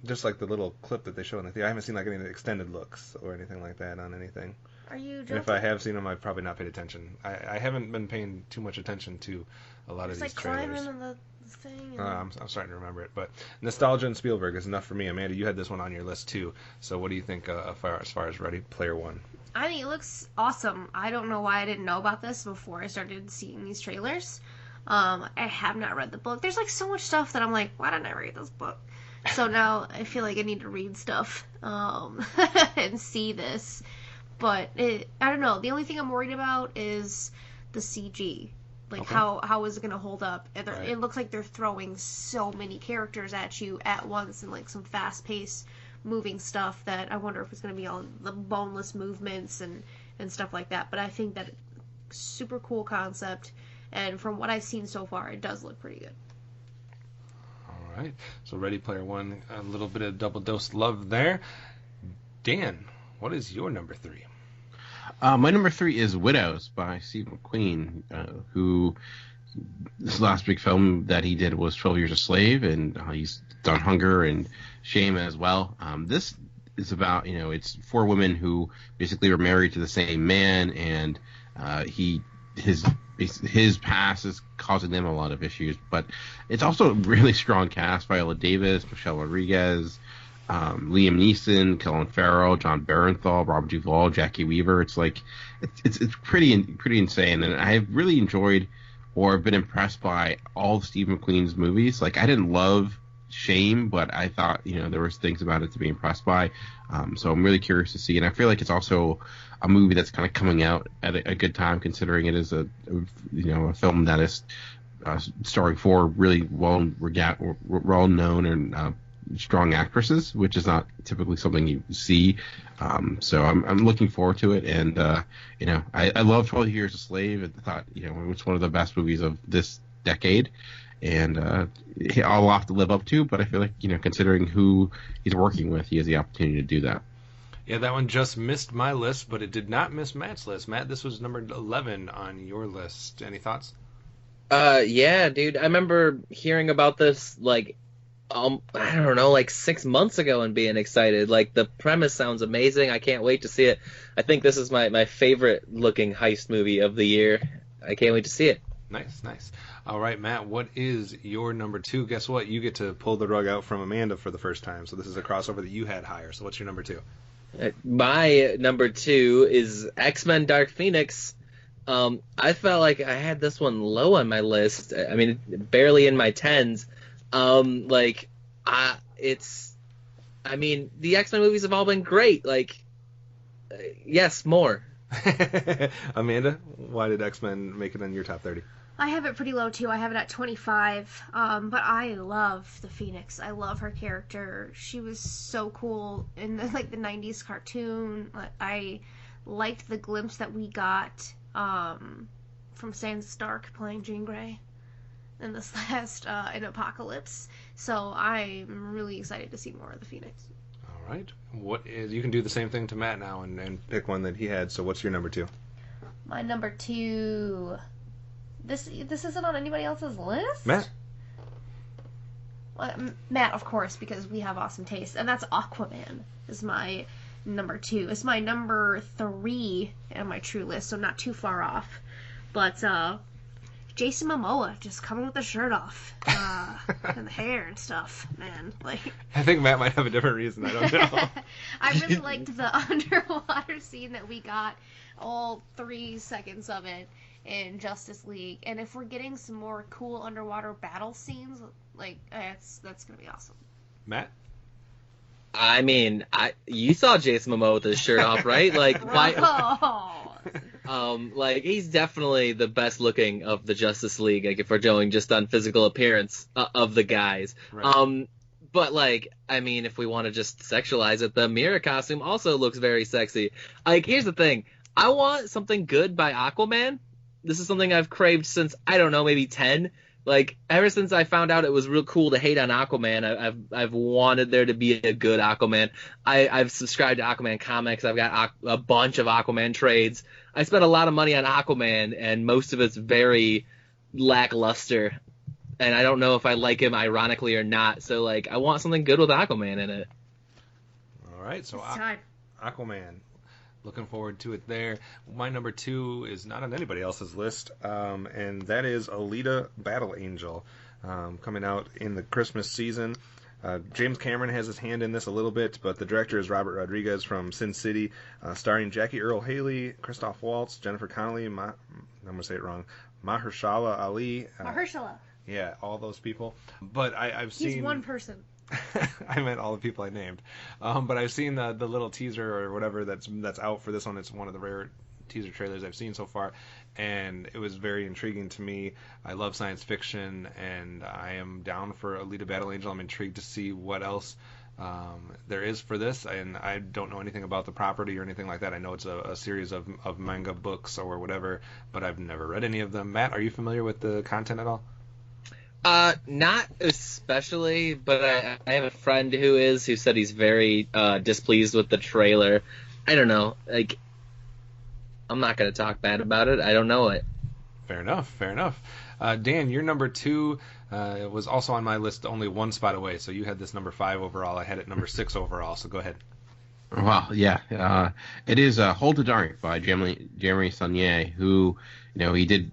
Just like the little clip that they show in the theater. I haven't seen like any extended looks or anything like that on anything. Are you joking? And if I have seen them, I've probably not paid attention. I haven't been paying too much attention to a lot of these trailers. Climbing on the thing. I'm starting to remember it, but nostalgia and Spielberg is enough for me. Amanda, you had this one on your list too. So what do you think as far as Ready Player One? I think it looks awesome. I don't know why I didn't know about this before I started seeing these trailers. I have not read the book. There's like so much stuff that I'm like, why didn't I read this book? So now I feel like I need to read stuff and see this. But I don't know. The only thing I'm worried about is the CG. Like, okay. how is it going to hold up? And Right. It looks like they're throwing so many characters at you at once and like some fast-paced moving stuff that I wonder if it's going to be all the boneless movements and stuff like that. But I think that super cool concept. And from what I've seen so far, it does look pretty good. All right. So Ready Player One, a little bit of double dose love there. Dan, what is your number 3? My number 3 is Widows by Steve McQueen, who this last big film that he did was 12 Years a Slave, and he's done Hunger and Shame as well. This is about, it's 4 women who basically were married to the same man, and his past is causing them a lot of issues. But it's also a really strong cast: Viola Davis, Michelle Rodriguez, Liam Neeson, Colin Farrell, John Barenthal, Robert Duvall, Jackie Weaver. It's like it's pretty insane, and I've really enjoyed or been impressed by all of Steve McQueen's movies. Like, I didn't love Shame, but I thought there was things about it to be impressed by. So I'm really curious to see, and I feel like it's also a movie that's kind of coming out at a good time, considering it is a film that is starring 4 really well known and strong actresses, which is not typically something you see. So I'm looking forward to it, and I love 12 Years a Slave. I thought it was one of the best movies of this decade, and I'll have to live up to. But I feel like considering who he's working with, he has the opportunity to do that. Yeah, that one just missed my list, but it did not miss Matt's list. Matt, this was number 11 on your list. Any thoughts? Yeah, dude. I remember hearing about this I don't know, 6 months ago and being excited. Like, the premise sounds amazing. I can't wait to see it. I think this is my favorite looking heist movie of the year. I can't wait to see it. Nice. All right, Matt, what is your number 2? Guess what? You get to pull the rug out from Amanda for the first time. So this is a crossover that you had higher. So what's your number 2? My number 2 is X-Men Dark Phoenix. I felt like I had this one low on my list. I mean, barely in my 10s. The X-Men movies have all been great. Yes, more. Amanda, why did X-Men make it in your top 30? I have it pretty low too. I have it at 25. But I love the Phoenix. I love her character. She was so cool in the 90s cartoon. I liked the glimpse that we got from Sansa Stark playing Jean Grey in this last in Apocalypse. So I'm really excited to see more of the Phoenix. All right. You can do the same thing to Matt now and pick one that he had. So what's your number 2? My number 2. This isn't on anybody else's list? Matt? Well, Matt, of course, because we have awesome taste. And that's Aquaman is my number 2. It's my number 3 on my true list, so not too far off. But Jason Momoa just coming with the shirt off and the hair and stuff, man. I think Matt might have a different reason. I don't know. I really liked the underwater scene that we got, all 3 seconds of it in Justice League. And if we're getting some more cool underwater battle scenes, that's gonna be awesome. Matt? I mean, you saw Jason Momoa with his shirt off, right? He's definitely the best looking of the Justice League. If we're going just on physical appearance of the guys, right. If we want to just sexualize it, the Mira costume also looks very sexy. Here's the thing: I want something good by Aquaman. This is something I've craved since, I don't know, maybe 10. Ever since I found out it was real cool to hate on Aquaman, I've wanted there to be a good Aquaman. I've subscribed to Aquaman comics. I've got a bunch of Aquaman trades. I spent a lot of money on Aquaman, and most of it's very lackluster. And I don't know if I like him ironically or not. So, I want something good with Aquaman in it. All right, so it's time. Aquaman. Looking forward to it there. My number 2 is not on anybody else's list, and that is Alita Battle Angel, coming out in the Christmas season. James Cameron has his hand in this a little bit, but the director is Robert Rodriguez from Sin City, starring Jackie Earle Haley, Christoph Waltz, Jennifer Connelly, I'm going to say it wrong, Mahershala Ali. Mahershala. Yeah, all those people. But I've seen... He's one person. I meant all the people I named. But I've seen the little teaser or whatever that's out for this one. It's one of the rare teaser trailers I've seen so far, and it was very intriguing to me. I love science fiction, and I am down for Alita Battle Angel. I'm intrigued to see what else there is for this, and I don't know anything about the property or anything like that. I know it's a series of manga books or whatever, but I've never read any of them. Matt, are you familiar with the content at all? Not especially, but I have a friend who said he's very displeased with the trailer. I don't know. I'm not going to talk bad about it. I don't know it. Fair enough. Dan, your number 2 was also on my list, only one spot away. So you had this number 5 overall. I had it number 6 overall. So go ahead. Well, yeah. It is Hold the Dark by Jeremy Saulnier, who, he did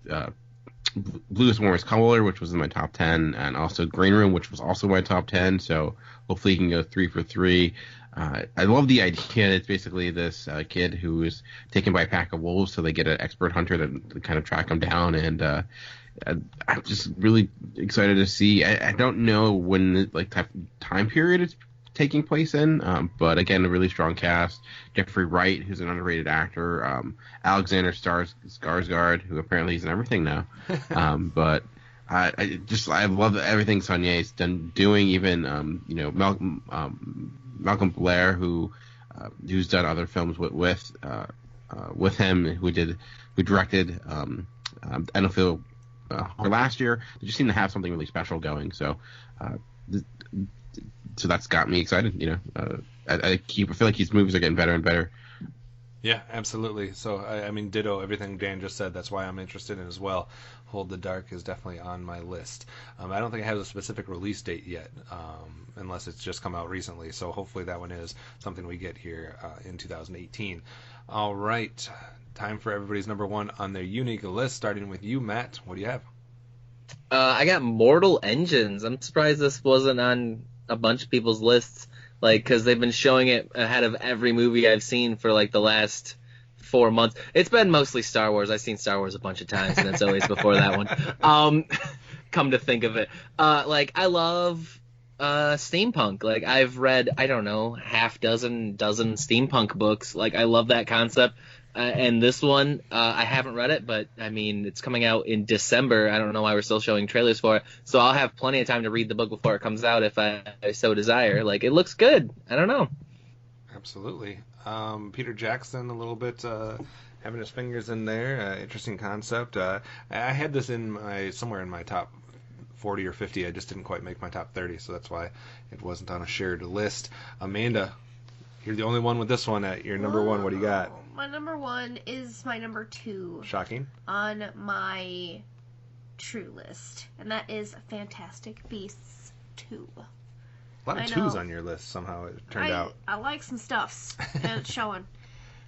Bluest Warmest Color, which was in my top 10, and also Green Room, which was also my top 10. So hopefully he can go 3 for 3. I love the idea. It's basically this kid who is taken by a pack of wolves, so they get an expert hunter to kind of track him down. And I'm just really excited to see. I don't know when time period it's taking place in, but again, a really strong cast. Jeffrey Wright, who's an underrated actor, Alexander Skarsgård, who apparently is in everything now. But I love everything Saulnier's doing. Even Malcolm Blair, who's done other films with him, who directed Enfield last year. They just seem to have something really special going. So that's got me excited. I feel like his movies are getting better and better. Yeah, absolutely. So, I mean, ditto everything Dan just said. That's why I'm interested in as well. Hold the Dark is definitely on my list. I don't think it has a specific release date yet, unless it's just come out recently. So hopefully that one is something we get here in 2018. All right. Time for everybody's number 1 on their unique list, starting with you, Matt. What do you have? I got Mortal Engines. I'm surprised this wasn't on a bunch of people's lists, like, because they've been showing it ahead of every movie I've seen for like the last 4 months. It's been mostly Star Wars. I've seen Star Wars a bunch of times, and it's always before that one. Come to think of it, like I love steampunk. Like I've read, I don't know, dozen steampunk books. Like I love that concept. And this one, I haven't read it, but I mean, it's coming out in December. I don't know why we're still showing trailers for it. So I'll have plenty of time to read the book before it comes out if I so desire. Like, it looks good. I don't know. Absolutely. Peter Jackson, a little bit having his fingers in there. Interesting concept. I had this somewhere in my top 40 or 50. I just didn't quite make my top 30, so that's why it wasn't on a shared list. Amanda, you're the only one with this one at your number one. What do you got? My number one is my number 2. Shocking. On my true list, and that is Fantastic Beasts 2. A lot of twos on your list somehow, it turned out. I like some stuffs, and it's showing.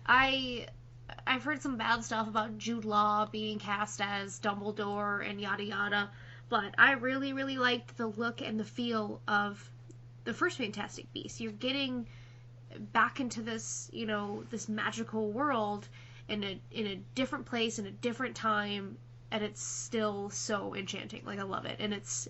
I've heard some bad stuff about Jude Law being cast as Dumbledore and yada yada, but I really, really liked the look and the feel of the first Fantastic Beasts. You're getting back into this, this magical world in a different place, in a different time, and it's still so enchanting. Like, I love it. And it's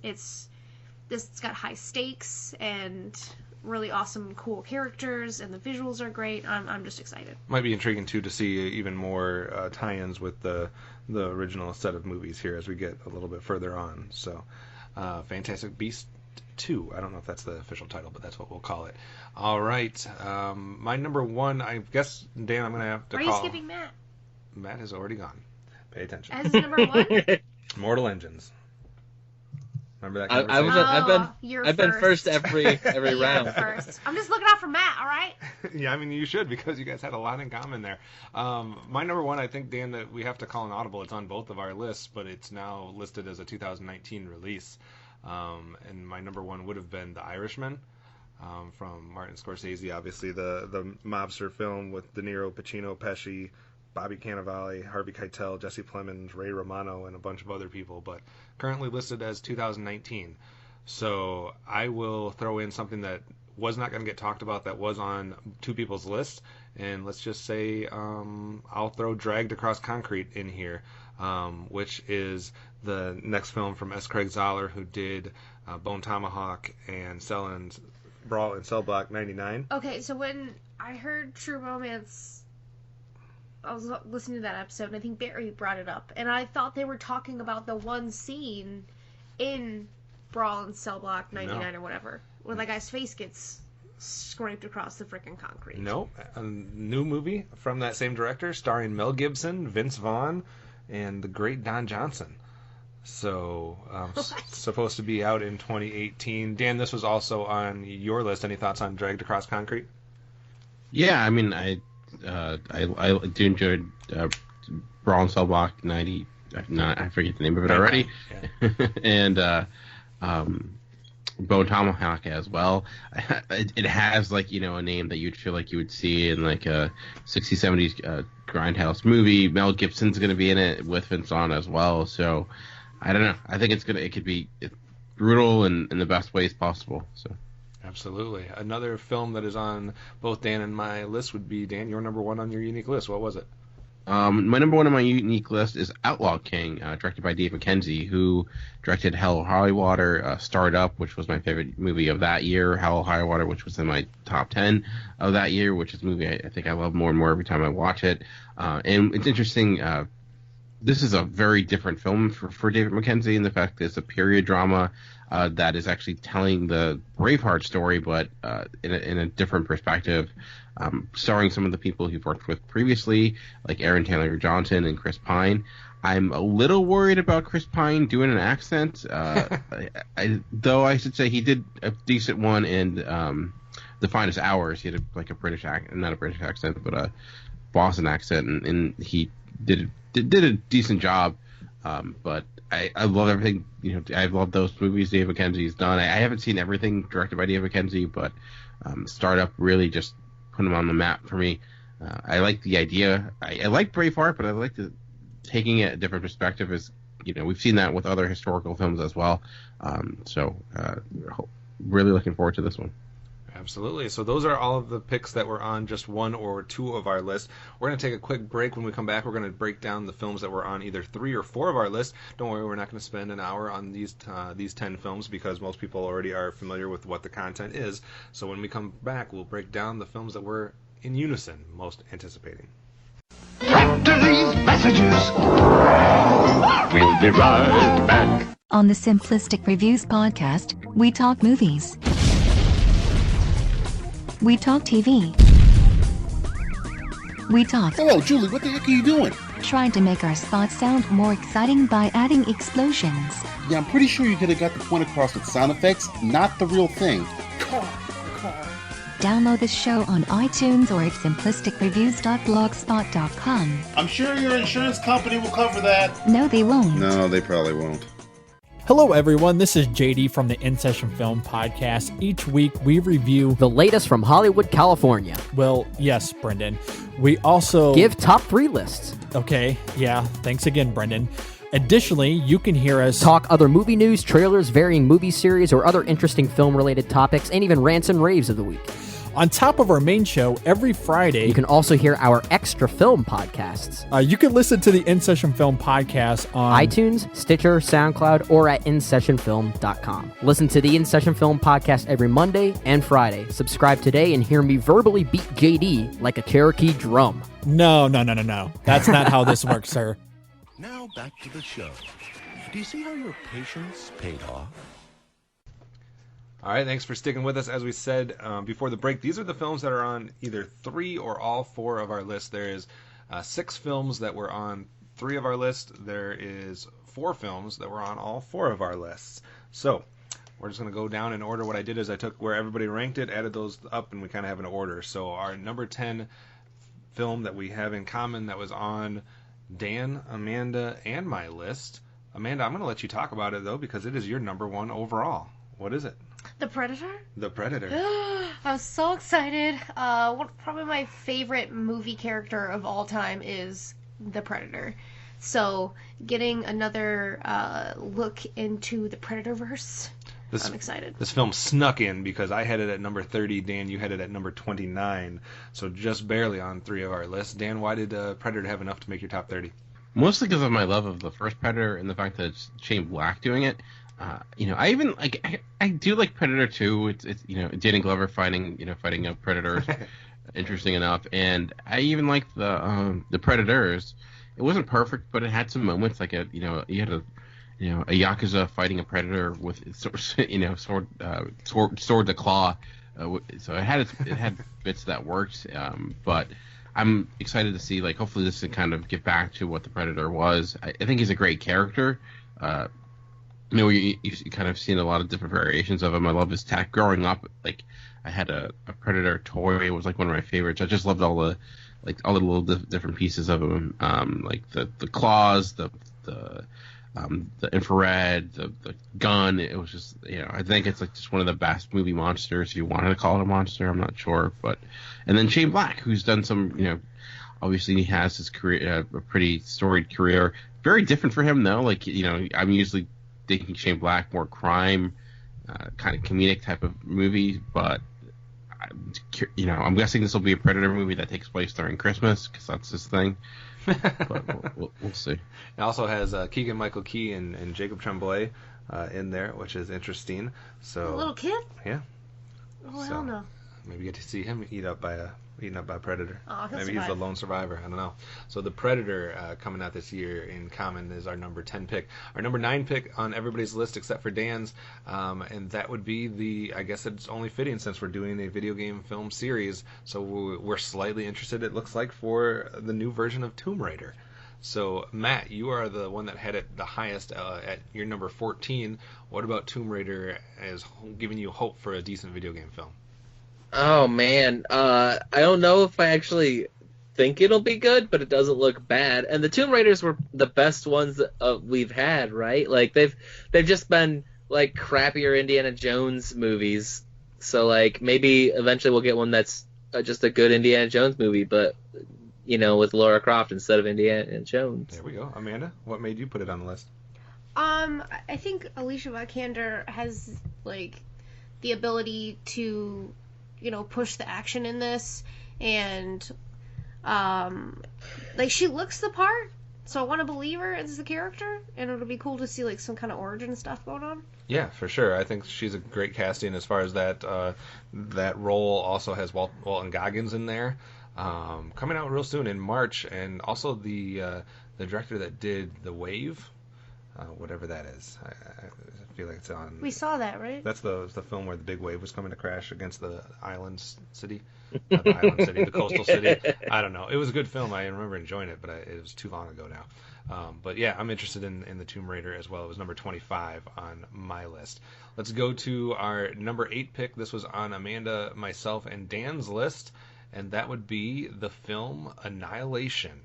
got high stakes and really awesome, cool characters, and the visuals are great. I'm just excited. Might be intriguing too to see even more tie-ins with the original set of movies here as we get a little bit further on. So, Fantastic Beasts 2. I don't know if that's the official title, but that's what we'll call it. All right. My number one, I guess, Dan, I'm going to have to call. Are you skipping Matt? Matt has already gone. Pay attention. As number 1? Mortal Engines. Remember that conversation? I've been first every round. First. I'm just looking out for Matt, all right? Yeah, I mean, you should, because you guys had a lot in common there. My number one, I think, Dan, that we have to call an audible. It's on both of our lists, but it's now listed as a 2019 release. And my number one would have been The Irishman, from Martin Scorsese, obviously the mobster film with De Niro, Pacino, Pesci, Bobby Cannavale, Harvey Keitel, Jesse Plemons, Ray Romano, and a bunch of other people, but currently listed as 2019. So I will throw in something that was not going to get talked about that was on two people's lists, and let's just say I'll throw Dragged Across Concrete in here, which is the next film from S. Craig Zahler, who did Bone Tomahawk and Brawl in Cell Block 99. Okay, so when I heard True Romance, I was listening to that episode, and I think Barry brought it up, and I thought they were talking about the one scene in Brawl in Cell Block 99 or whatever, where the guy's face gets scraped across the freaking concrete. Nope. A new movie from that same director, starring Mel Gibson, Vince Vaughn, and the great Don Johnson. So, supposed to be out in 2018. Dan, this was also on your list. Any thoughts on Dragged Across Concrete? Yeah, I mean, I do enjoy Brawl in Cell Block 90. I forget the name of it already. Yeah. And Bone Tomahawk as well. It has, like, a name that you'd feel like you would see in like a 60s, 70s grindhouse movie. Mel Gibson's going to be in it with Vince Vaughn as well. So I don't know. I think it could be brutal in the best ways possible. So. Absolutely. Another film that is on both Dan and my list would be, Dan, your number one on your unique list. What was it? My number one on my unique list is Outlaw King, directed by Dave McKenzie, who directed Hell or High Water, Start Up, which was my favorite movie of that year, Hell or High Water, which was in my top 10 of that year, which is a movie I think I love more and more every time I watch it. And it's interesting, this is a very different film for David McKenzie in the fact that it's a period drama that is actually telling the Braveheart story, but in a different perspective, starring some of the people he's worked with previously, like Aaron Taylor Johnson and Chris Pine. I'm a little worried about Chris Pine doing an accent, though I should say he did a decent one in The Finest Hours. He had a British accent, not a British accent, but a Boston accent, and he did a decent job. But I love everything. I love those movies Dave McKenzie's done. I haven't seen everything directed by Dave McKenzie, but Startup really just put him on the map for me. I like the idea. I like Braveheart, but I like taking it a different perspective. Is we've seen that with other historical films as well. Really looking forward to this one. Absolutely. So those are all of the picks that were on just one or two of our list. We're going to take a quick break. When we come back, we're going to break down the films that were on either 3 or 4 of our list. Don't worry, we're not going to spend an hour on these 10 films because most people already are familiar with what the content is. So when we come back, we'll break down the films that we're in unison most anticipating. After these messages, we'll be right back. On the Simplistic Reviews podcast, we talk movies. We talk TV. We talk. Hello, Julie, what the heck are you doing? Trying to make our spots sound more exciting by adding explosions. Yeah, I'm pretty sure you could have got the point across with sound effects, not the real thing. Car. Download the show on iTunes or at simplisticreviews.blogspot.com. I'm sure your insurance company will cover that. No, they won't. No, they probably won't. Hello, everyone. This is JD from the In Session Film Podcast. Each week, we review the latest from Hollywood, California. Well, yes, Brendan. We also give top 3 lists. Okay, yeah. Thanks again, Brendan. Additionally, you can hear us talk other movie news, trailers, varying movie series, or other interesting film-related topics, and even rants and raves of the week. On top of our main show, every Friday, you can also hear our extra film podcasts. You can listen to the In Session Film Podcast on iTunes, Stitcher, SoundCloud, or at InSessionFilm.com. Listen to the In Session Film Podcast every Monday and Friday. Subscribe today and hear me verbally beat JD like a Cherokee drum. No. That's not how this works, sir. Now back to the show. Do you see how your patience paid off? All right, thanks for sticking with us. As we said before the break, these are the films that are on either 3 or all 4 of our list. There is 6 films that were on 3 of our list. There is 4 films that were on all 4 of our lists. So we're just going to go down in order. What I did is I took where everybody ranked it, added those up, and we kind of have an order. So our number 10 film that we have in common that was on Dan, Amanda, and my list. Amanda, I'm going to let you talk about it, though, because it is your number 1 overall. What is it? The Predator? The Predator. I'm so excited. Probably my favorite movie character of all time is the Predator. So, getting another look into the Predatorverse, I'm excited. This film snuck in because I had it at number 30. Dan, you had it at number 29. So just barely on 3 of our lists. Dan, why did Predator have enough to make your top 30? Mostly because of my love of the first Predator and the fact that it's Shane Black doing it. I even I do like Predator 2. It's Danny Glover fighting a predator is interesting enough, and I even like the Predators. It wasn't perfect, but it had some moments like you had a yakuza fighting a predator with sword to claw. So it had bits that worked, but I'm excited to see hopefully this can kind of get back to what the Predator was. I think he's a great character. You've kind of seen a lot of different variations of him. I love his tech. Growing up, I had a Predator toy. It was one of my favorites. I just loved all the little different pieces of him, the claws, the infrared, the gun. It was just I think it's just one of the best movie monsters. If you wanted to call it a monster, I'm not sure, and then Shane Black, who's done some obviously he has his career, a pretty storied career. Very different for him though. I'm usually thinking Shane Black, more crime, kind of comedic type of movie, but I'm guessing this will be a Predator movie that takes place during Christmas because that's his thing. But we'll see. It also has Keegan-Michael Key and Jacob Tremblay in there, which is interesting. So a little kid? Yeah. Oh, hell no. Maybe get to see him eaten up by a predator. Oh, maybe he's the lone survivor. I don't know. So the Predator coming out this year in common is our number 10 pick. Our number 9 pick on everybody's list except for Dan's, and that would be I guess it's only fitting since we're doing a video game film series. So we're slightly interested, it looks like, for the new version of Tomb Raider. So Matt, you are the one that had it the highest at your number 14. What about Tomb Raider as giving you hope for a decent video game film? Oh man, I don't know if I actually think it'll be good, but it doesn't look bad. And the Tomb Raiders were the best ones that, we've had, right? They've just been crappier Indiana Jones movies. So maybe eventually we'll get one that's just a good Indiana Jones movie, but with Lara Croft instead of Indiana Jones. There we go. Amanda, what made you put it on the list? I think Alicia Vikander has, like, the ability to, push the action in this, and, like, she looks the part, so I want to believe her as the character, and it'll be cool to see, like, some kind of origin stuff going on. Yeah, for sure. I think she's a great casting as far as that that role. Also has Walton Goggins in there, coming out real soon in March, and also the director that did The Wave, whatever that is. I feel like it's on. We saw that, right? That's the film where the big wave was coming to crash against the island city. Not the island city, the coastal city. I don't know. It was a good film. I remember enjoying it, but it was too long ago now. But yeah, I'm interested in the Tomb Raider as well. It was number 25 on my list. Let's go to our number 8 pick. This was on Amanda, myself, and Dan's list, and that would be the film Annihilation.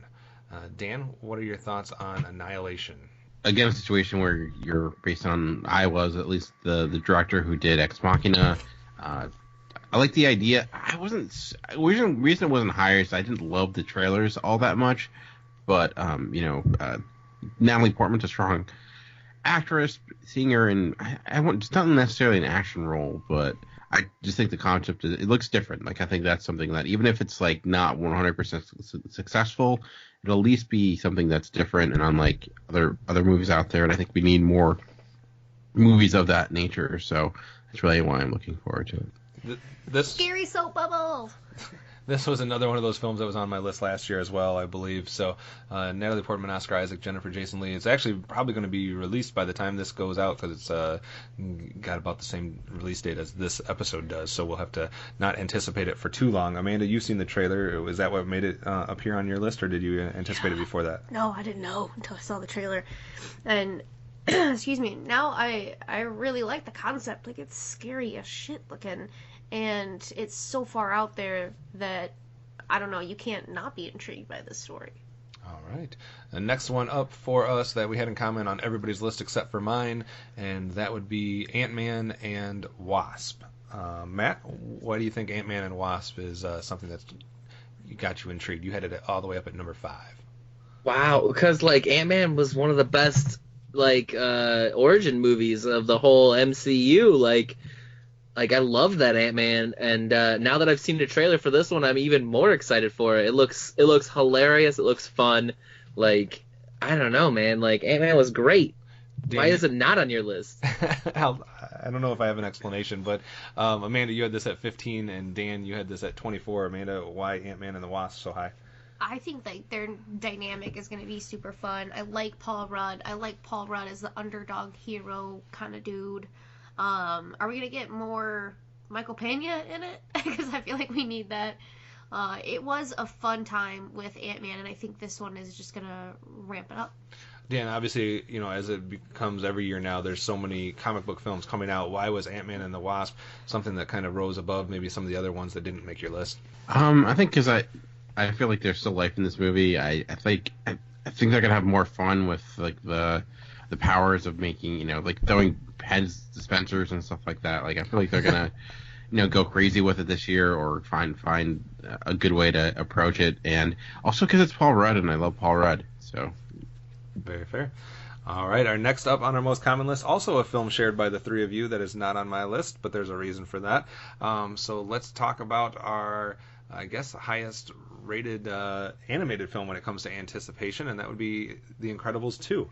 Dan, what are your thoughts on Annihilation? Again, a situation where you're based on at least the director who did Ex Machina. I like the idea. The reason it wasn't higher is I didn't love the trailers all that much, but Natalie Portman's a strong actress. Seeing her in, it's not necessarily an action role, but I just think the concept it looks different. Like, I think that's something that even if it's like not 100% successful, it'll at least be something that's different and unlike other movies out there. And I think we need more movies of that nature. So that's really why I'm looking forward to it. Scary soap bubble. This was another one of those films that was on my list last year as well, I believe. So Natalie Portman, Oscar Isaac, Jennifer Jason Leigh. It's actually probably going to be released by the time this goes out because it's got about the same release date as this episode does. So we'll have to not anticipate it for too long. Amanda, you've seen the trailer. Was that what made it appear on your list, or did you anticipate it before that? No, I didn't know until I saw the trailer. And excuse me. Now I really like the concept. Like, it's scary as shit looking. And it's so far out there that, I don't know, you can't not be intrigued by this story. All right. The next one up for us that we had in common on everybody's list except for mine, and that would be Ant-Man and Wasp. Matt, why do you think Ant-Man and Wasp is something that's got you intrigued? You had it all the way up at number 5. Wow, because, like, Ant-Man was one of the best, like, origin movies of the whole MCU, Like, I love that Ant-Man, and now that I've seen the trailer for this one, I'm even more excited for it. It looks hilarious. It looks fun. Like, I don't know, man. Like, Ant-Man was great. Why is it not on your list? I don't know if I have an explanation, but Amanda, you had this at 15, and Dan, you had this at 24. Amanda, why Ant-Man and the Wasp so high? I think like their dynamic is going to be super fun. I like Paul Rudd. I like Paul Rudd as the underdog hero kind of dude. Are we going to get more Michael Pena in it? Because I feel like we need that. It was a fun time with Ant-Man, and I think this one is just going to ramp it up. Dan, obviously, as it becomes every year now, there's so many comic book films coming out. Why was Ant-Man and the Wasp something that kind of rose above maybe some of the other ones that didn't make your list? I think because I feel like there's still life in this movie. I think they're gonna have more fun with like the powers of making, like throwing heads dispensers and stuff like that. Like, I feel like they're gonna go crazy with it this year, or find a good way to approach it. And also because it's Paul Rudd, and I love Paul Rudd, so. Very fair. All right, our next up on our most common list, also a film shared by the three of you that is not on my list, but there's a reason for that. So let's talk about our, I guess, highest rated animated film when it comes to anticipation, and that would be The Incredibles 2.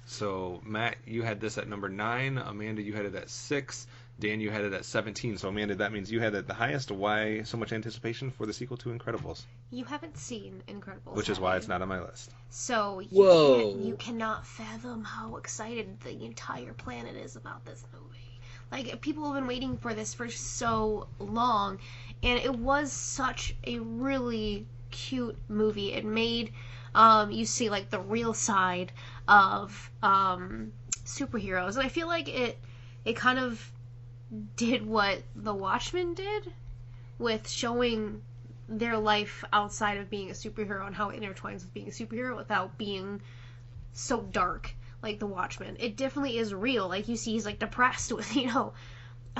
So, Matt, you had this at number 9. Amanda, you had it at 6. Dan, you had it at 17. So, Amanda, that means you had it the highest. Why so much anticipation for the sequel to Incredibles? You haven't seen Incredibles. Which is why it's not on my list. So, you cannot fathom how excited the entire planet is about this movie. Like, people have been waiting for this for so long, and it was such a really cute movie. It made you see, like, the real side of superheroes. And I feel like it kind of did what The Watchmen did with showing their life outside of being a superhero and how it intertwines with being a superhero without being so dark like The Watchmen. It definitely is real. Like, you see he's, like, depressed with,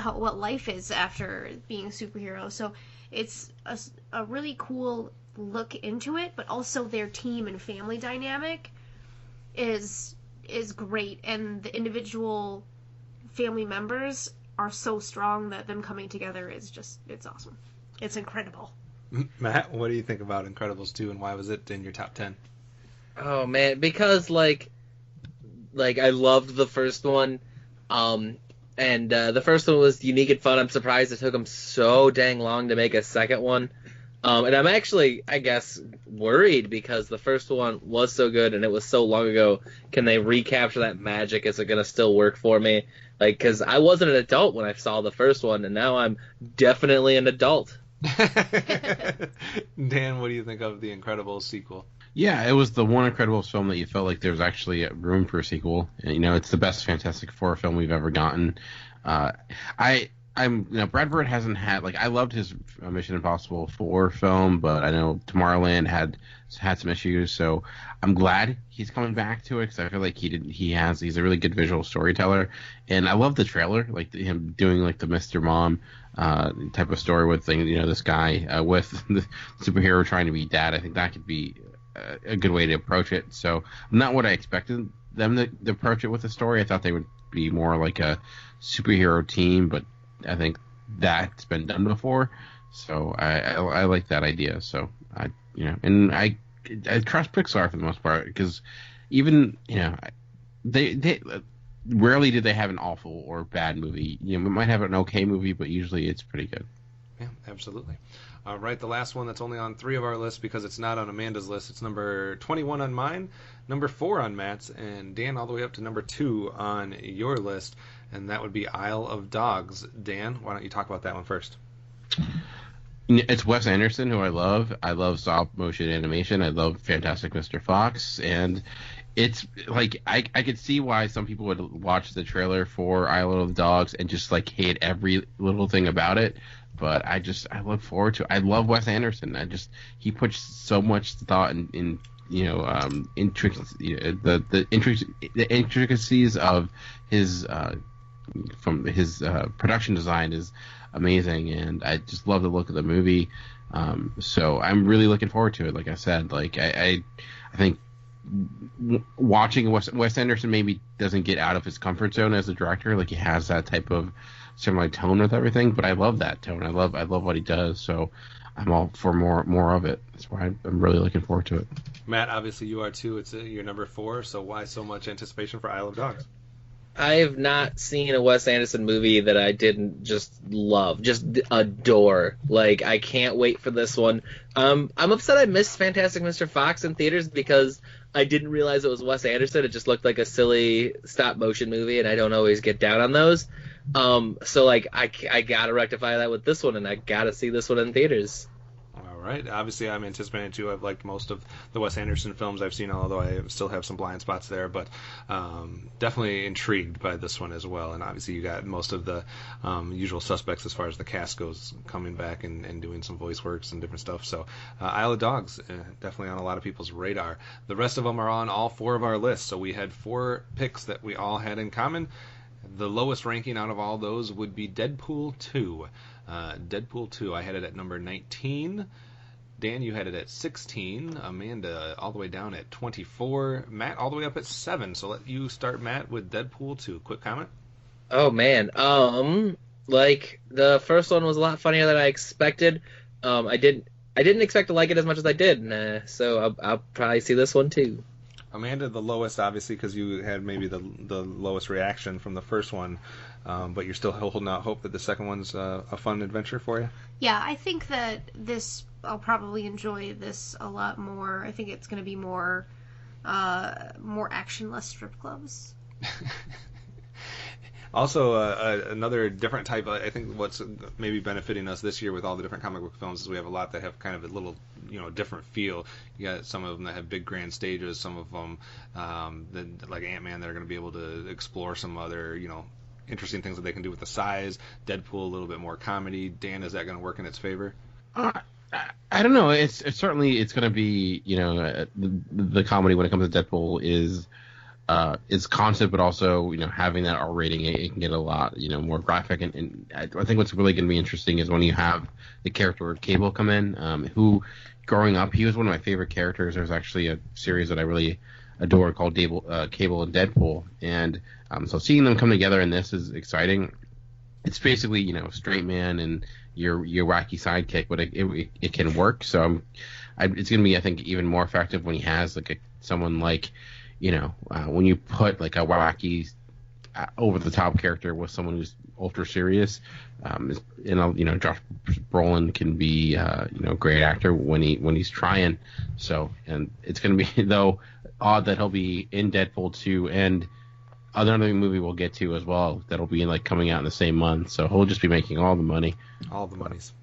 what life is after being a superhero. So it's a really cool look into it, but also their team and family dynamic is is great, and the individual family members are so strong that them coming together is just, it's awesome. It's incredible. Matt, what do you think about Incredibles 2, and why was it in your top 10? Oh man, because like I loved the first one, and the first one was unique and fun. I'm surprised it took them so dang long to make a second one, and I'm actually, I guess, worried because the first one was so good and it was so long ago. Can they recapture that magic? Is it gonna still work for me? Like, because I wasn't an adult when I saw the first one, and now I'm definitely an adult. Dan, what do you think of the Incredibles sequel? Yeah, it was the one Incredibles film that you felt like there was actually room for a sequel. And, you know, it's the best Fantastic Four film we've ever gotten. Brad Bird hasn't had, like, I loved his Mission Impossible 4 film, but I know Tomorrowland had some issues, so I'm glad he's coming back to it because I feel like he's a really good visual storyteller, and I love the trailer, like him doing like the Mr. Mom type of story with, you know, this guy with the superhero trying to be dad. I think that could be a good way to approach it. So not what I expected them to approach it with the story. I thought they would be more like a superhero team, but I think that's been done before. So I like that idea. So I trust Pixar for the most part, because even, you know, they rarely do they have an awful or bad movie. You know, we might have an okay movie, but usually it's pretty good. Yeah, absolutely. All right, the last one that's only on 3 of our lists because it's not on Amanda's list. It's number 21 on mine, number 4 on Matt's, and Dan all the way up to number 2 on your list, and that would be Isle of Dogs. Dan, why don't you talk about that one first? It's Wes Anderson, who I love. I love stop motion animation. I love Fantastic Mr. Fox, and it's like I could see why some people would watch the trailer for Isle of Dogs and just like hate every little thing about it. But I look forward to it. I love Wes Anderson. He puts so much thought in you know, the intricacies of his production design is amazing, and I just love the look of the movie. So I'm really looking forward to it. Like I said, like I think watching Wes Anderson maybe doesn't get out of his comfort zone as a director. Like, he has that type of similar tone with everything, but I love that tone. I love what he does. So I'm all for more of it. That's why I'm really looking forward to it. Matt, obviously you are too. It's your number 4. So why so much anticipation for Isle of Dogs? I have not seen a Wes Anderson movie that I didn't just love, just adore. Like, I can't wait for this one. I'm upset I missed Fantastic Mr. Fox in theaters because I didn't realize it was Wes Anderson. It just looked like a silly stop-motion movie, and I don't always get down on those. So, like, I gotta rectify that with this one, and I gotta see this one in theaters. All right. Obviously, I'm anticipating too. I've liked most of the Wes Anderson films I've seen, although I still have some blind spots there. But definitely intrigued by this one as well. And obviously, you got most of the usual suspects as far as the cast goes coming back and doing some voice works and different stuff. So Isle of Dogs, definitely on a lot of people's radar. The rest of them are on all 4 of our lists. So we had 4 picks that we all had in common. The lowest ranking out of all those would be Deadpool 2. Deadpool 2, I had it at number 19. Dan, you had it at 16. Amanda, all the way down at 24. Matt, all the way up at 7. So let you start, Matt, with Deadpool 2. Quick comment? Oh, man. Like, the first one was a lot funnier than I expected. I didn't expect to like it as much as I did, so I'll probably see this one, too. Amanda, the lowest, obviously, because you had maybe the lowest reaction from the first one, but you're still holding out hope that the second one's a fun adventure for you? Yeah, I think that I'll probably enjoy this a lot more. I think it's going to be more action, less strip clubs. Also, another different type, I think what's maybe benefiting us this year with all the different comic book films is we have a lot that have kind of a little, different feel. You got some of them that have big grand stages, some of them, like Ant-Man, that are going to be able to explore some other, interesting things that they can do with the size. Deadpool, a little bit more comedy. Dan, is that going to work in its favor? I don't know. It's certainly going to be, the comedy when it comes to Deadpool is constant, but also, having that R rating, it can get a lot, more graphic. And I think what's really going to be interesting is when you have the character of Cable come in, who, growing up, he was one of my favorite characters. There's actually a series that I really adore called Cable and Deadpool, and so seeing them come together in this is exciting. It's basically straight man and your wacky sidekick, but it can work. So it's going to be, I think, even more effective when he has someone like when you put like a wacky over the top character with someone who's ultra serious. Josh Brolin can be a great actor when he's trying. So, and it's going to be though odd that he'll be in Deadpool 2 and another movie we'll get to as well that'll be coming out in the same month. So he'll just be making all the money. All the monies.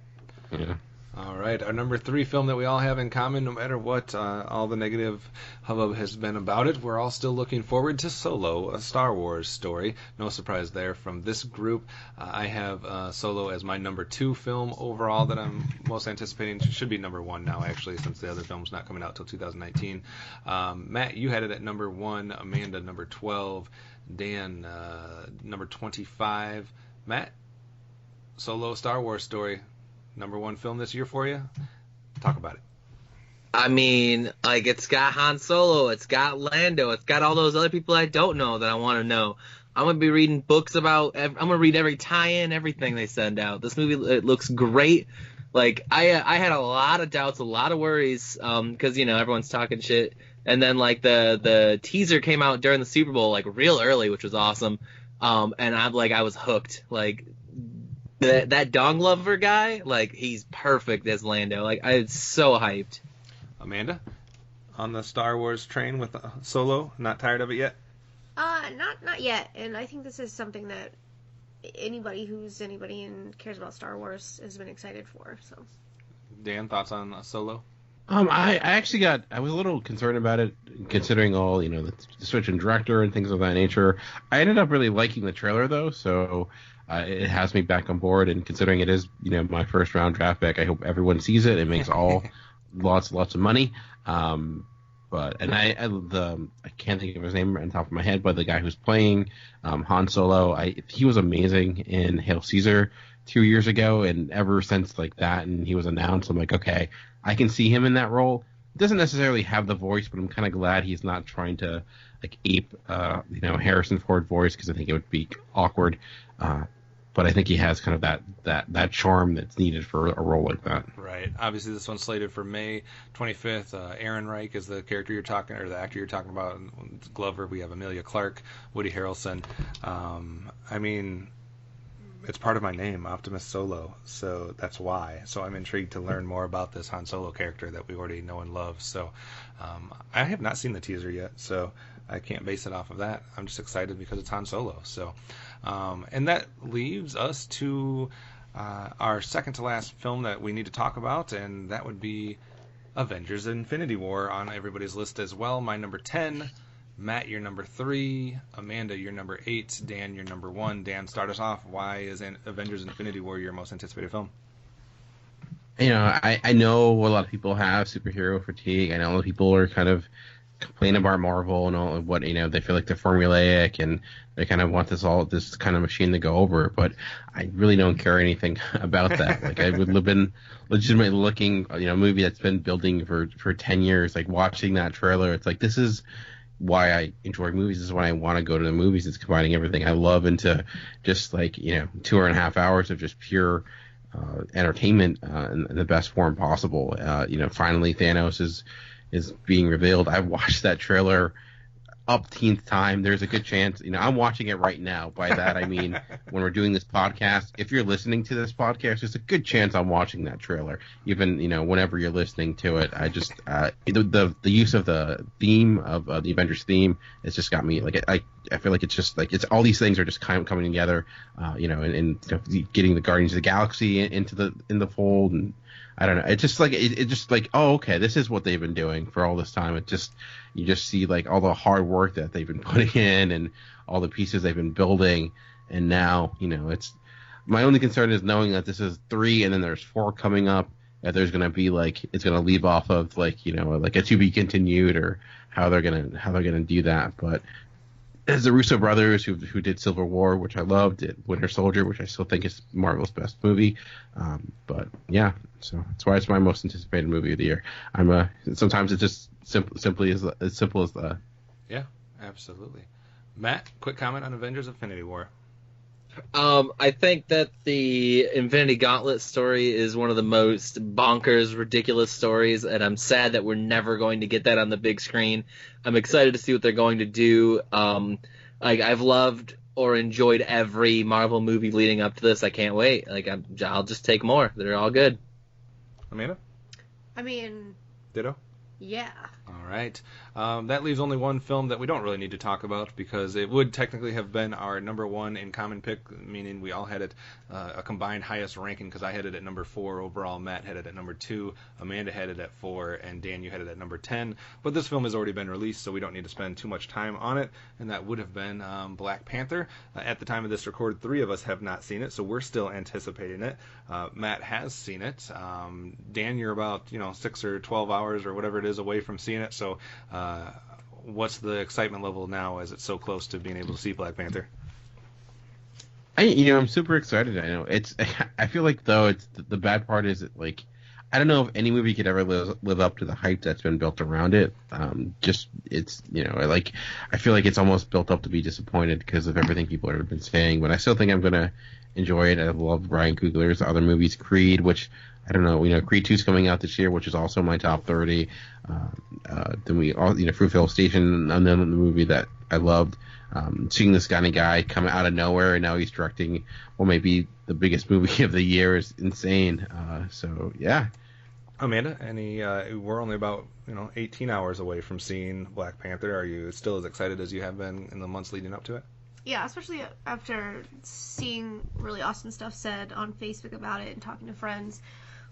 Yeah. All right, our number 3 film that we all have in common, no matter what all the negative hubbub has been about it, we're all still looking forward to Solo, a Star Wars story. No surprise there from this group. I have Solo as my number 2 film overall that I'm most anticipating. It should be number 1 now, actually, since the other film's not coming out till 2019. Matt, you had it at number 1. Amanda, number 12. Dan, number 25. Matt, Solo, Star Wars story. Number 1 film this year for you? Talk about it. I mean, it's got Han Solo, it's got Lando, it's got all those other people I don't know that I want to know. I'm going to be reading books about, I'm going to read every tie-in, everything they send out. This movie, it looks great. I had a lot of doubts, a lot of worries, because, everyone's talking shit. And then, the teaser came out during the Super Bowl, real early, which was awesome. And I was hooked. That Dong Lover guy, he's perfect as Lando. I'm so hyped. Amanda, on the Star Wars train with Solo? Not tired of it yet? Not yet. And I think this is something that anybody and cares about Star Wars has been excited for. So, Dan, thoughts on Solo? I was a little concerned about it, considering all the switch in director and things of that nature. I ended up really liking the trailer though, so. It has me back on board, and considering it is, my first round draft pick, I hope everyone sees it. It makes lots of money. I can't think of his name on top of my head, but the guy who's playing Han Solo, he was amazing in Hail Caesar 2 years ago, and ever since that, and he was announced, I'm like, okay, I can see him in that role. Doesn't necessarily have the voice, but I'm kind of glad he's not trying to ape Harrison Ford voice, because I think it would be awkward. But I think he has kind of that charm that's needed for a role like that. Right. Obviously, this one's slated for May 25th. Aaron Reich is the character you're talking, or the actor you're talking about. Glover. We have Emilia Clarke, Woody Harrelson. It's part of my name, Optimus Solo, so that's why. So I'm intrigued to learn more about this Han Solo character that we already know and love. So I have not seen the teaser yet, so I can't base it off of that. I'm just excited because it's Han Solo. So, and that leaves us to our second to last film that we need to talk about, and that would be Avengers: Infinity War on everybody's list as well. My number 10. Matt, you're number 3. Amanda, you're number 8. Dan, you're number 1. Dan, start us off. Why is Avengers: Infinity War your most anticipated film? I know a lot of people have superhero fatigue. I know a lot of people are kind of complaining about Marvel and all of what, they feel like they're formulaic and they kind of want this kind of machine to go over. But I really don't care anything about that. I would have been legitimately looking, a movie that's been building for 10 years, watching that trailer. It's this is why I enjoy movies. This is why I want to go to the movies. It's combining everything I love into just 2.5 hours of just pure entertainment in the best form possible. Finally Thanos is being revealed. I've watched that trailer upteenth time. There's a good chance, I'm watching it right now. By that I mean when we're doing this podcast. If you're listening to this podcast, there's a good chance I'm watching that trailer. Even whenever you're listening to it, I just the use of the theme of the Avengers theme has just got me. I feel like it's just it's all these things are just kind of coming together. And getting the Guardians of the Galaxy in the fold, and I don't know. It's just oh, okay, this is what they've been doing for all this time. You just see all the hard work that they've been putting in and all the pieces they've been building, and now it's my only concern is knowing that this is 3 and then there's 4 coming up, that there's gonna be it's gonna leave off of a to be continued, or how they're gonna do that. But as the Russo brothers who did Civil War, which I loved, did Winter Soldier, which I still think is Marvel's best movie. But yeah, so that's why it's my most anticipated movie of the year. Sometimes it's just simply as simple as Yeah, absolutely. Matt, quick comment on Avengers Infinity War. I think that the Infinity Gauntlet story is one of the most bonkers, ridiculous stories, and I'm sad that we're never going to get that on the big screen. I'm excited to see what they're going to do. I've loved or enjoyed every Marvel movie leading up to this. I can't wait. I'll just take more. They're all good. Amanda? I mean... Ditto? Yeah. All right. That leaves only one film that we don't really need to talk about because it would technically have been our number one in common pick, meaning we all had it a combined highest ranking because I had it at number 4 overall, Matt had it at number 2, Amanda had it at 4, and Dan, you had it at number 10. But this film has already been released, so we don't need to spend too much time on it, and that would have been Black Panther. At the time of this record, 3 of us have not seen it, so we're still anticipating it. Matt has seen it. Dan, you're about 6 or 12 hours or whatever it is away from seeing it, so what's the excitement level now as it's so close to being able to see Black Panther? I'm super excited. I know I feel like though it's the bad part is that, like, I don't know if any movie could ever live up to the hype that's been built around it. I feel like it's almost built up to be disappointed because of everything people have been saying. But I still think I'm gonna enjoy it. I love Ryan Coogler's other movies, Creed, which I don't know. Creed 2's coming out this year, which is also my top 30. Then we all, Fruitvale Station, and then the movie that I loved. Seeing this kind of guy come out of nowhere, and now he's directing what might be the biggest movie of the year is insane. So yeah. Amanda, we're only about 18 hours away from seeing Black Panther. Are you still as excited as you have been in the months leading up to it? Yeah, especially after seeing really awesome stuff said on Facebook about it and talking to friends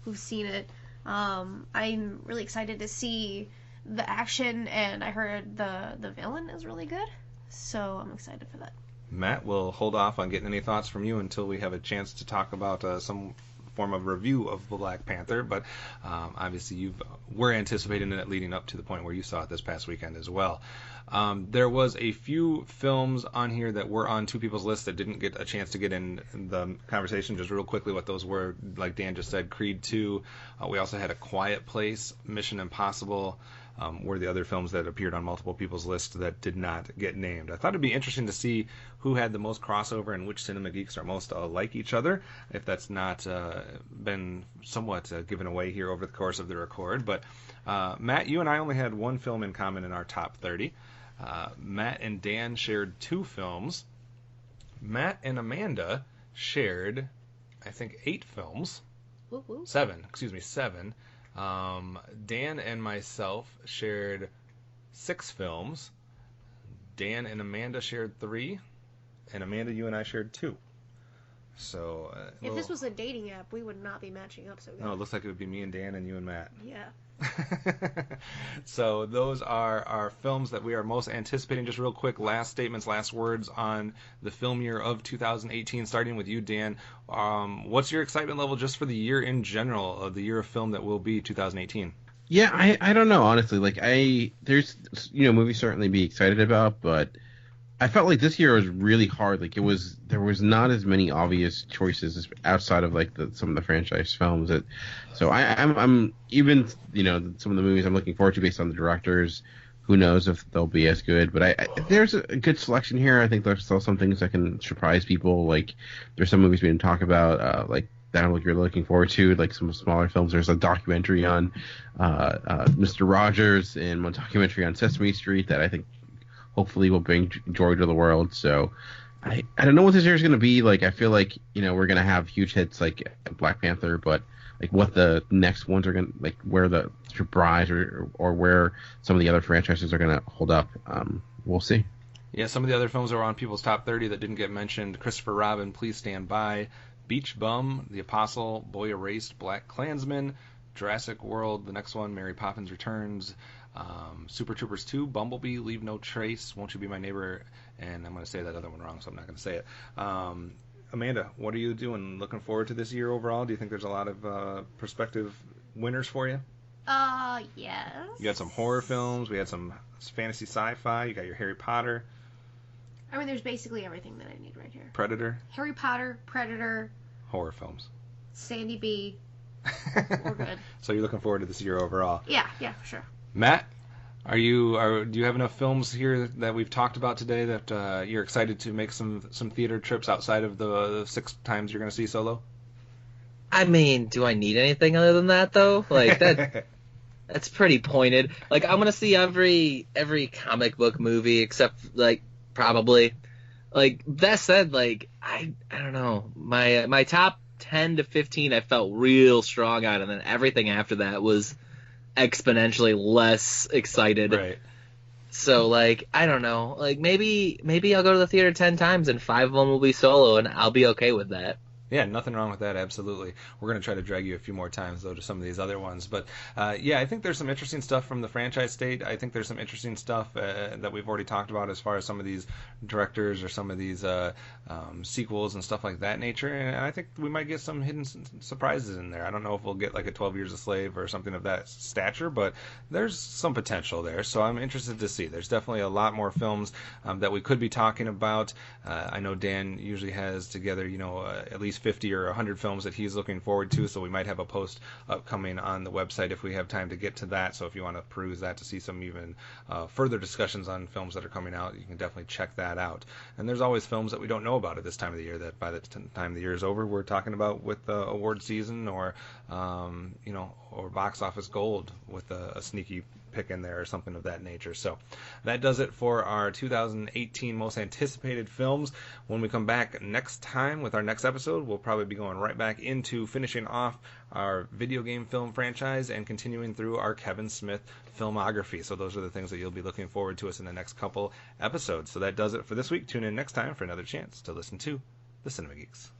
who've seen it. I'm really excited to see the action, and I heard the villain is really good, so I'm excited for that. Matt, we'll hold off on getting any thoughts from you until we have a chance to talk about some form of review of Black Panther, but obviously we're anticipating it leading up to the point where you saw it this past weekend as well. There was a few films on here that were on two people's lists that didn't get a chance to get in the conversation. Just real quickly what those were, like Dan just said, Creed 2. We also had A Quiet Place, Mission Impossible, were the other films that appeared on multiple people's lists that did not get named. I thought it'd be interesting to see who had the most crossover and which Cinema Geeks are most like each other, if that's not been somewhat given away here over the course of the record. But Matt, you and I only had one film in common in our top 30. Matt and Dan shared 2 films. Matt and Amanda shared, I think, 8 films. Woo-woo. 7. Dan and myself shared 6 films. Dan and Amanda shared 3. And Amanda, you and I shared 2. So if this was a dating app, we would not be matching up so good. No, it looks like it would be me and Dan and you and Matt. Yeah. So those are our films that we are most anticipating. Just real quick, last statements, last words on the film year of 2018, starting with you, Dan. What's your excitement level just for the year in general, of the year of film that will be 2018? Yeah, I don't know, honestly. There's movies certainly be excited about, but I felt like this year was really hard. There was not as many obvious choices outside of some of the franchise films. So I'm even some of the movies I'm looking forward to based on the directors. Who knows if they'll be as good? But there's a good selection here. I think there's still some things that can surprise people. There's some movies we didn't talk about. That I'm really looking forward to, like some smaller films. There's a documentary on Mr. Rogers and one documentary on Sesame Street that I think hopefully will bring joy to the world. So I don't know what this year is going to be. I feel like, we're going to have huge hits like Black Panther, but what the next ones are going to, where the surprise or where some of the other franchises are going to hold up, we'll see. Yeah, some of the other films that were on people's top 30 that didn't get mentioned: Christopher Robin, Please Stand By, Beach Bum, The Apostle, Boy Erased, Black Klansman, Jurassic World, the next one, Mary Poppins Returns, Super Troopers 2, Bumblebee, Leave No Trace, Won't You Be My Neighbor, and I'm going to say that other one wrong, so I'm not going to say it. Amanda, what are you doing? Looking forward to this year overall? Do you think there's a lot of prospective winners for you? Yes. You had some horror films, we had some fantasy sci-fi, you got your Harry Potter. I mean, there's basically everything that I need right here. Predator? Harry Potter, Predator. Horror films. Sandy B. We're good. So you're looking forward to this year overall? Yeah, for sure. Matt, Do you have enough films here that we've talked about today that you're excited to make some theater trips outside of the 6 times you're going to see Solo? I mean, do I need anything other than that though? Like that. That's pretty pointed. Like I'm gonna see every comic book movie except like probably. Like that said, like I don't know. My top 10 to 15 I felt real strong on, and then everything after that was exponentially less excited. Right. So like I don't know. Like maybe I'll go to the theater 10 times and 5 of them will be Solo, and I'll be okay with that. Yeah, nothing wrong with that, absolutely. We're going to try to drag you a few more times, though, to some of these other ones. But, yeah, I think there's some interesting stuff from the franchise state. I think there's some interesting stuff that we've already talked about as far as some of these directors or some of these sequels and stuff like that nature. And I think we might get some hidden surprises in there. I don't know if we'll get like a 12 Years a Slave or something of that stature, but there's some potential there. So I'm interested to see. There's definitely a lot more films that we could be talking about. I know Dan usually has together, at least 50 or 100 films that he's looking forward to, so we might have a post upcoming on the website if we have time to get to that. So if you want to peruse that to see some even further discussions on films that are coming out, you can definitely check that out. And there's always films that we don't know about at this time of the year that by the time the year is over, we're talking about with the award season or box office gold with a sneaky pick in there or something of that nature. So that does it for our 2018 most anticipated films. When we come back next time with our next episode, we'll probably be going right back into finishing off our video game film franchise and continuing through our Kevin Smith filmography. So those are the things that you'll be looking forward to us in the next couple episodes. So that does it for this week. Tune in next time for another chance to listen to the Cinema Geeks.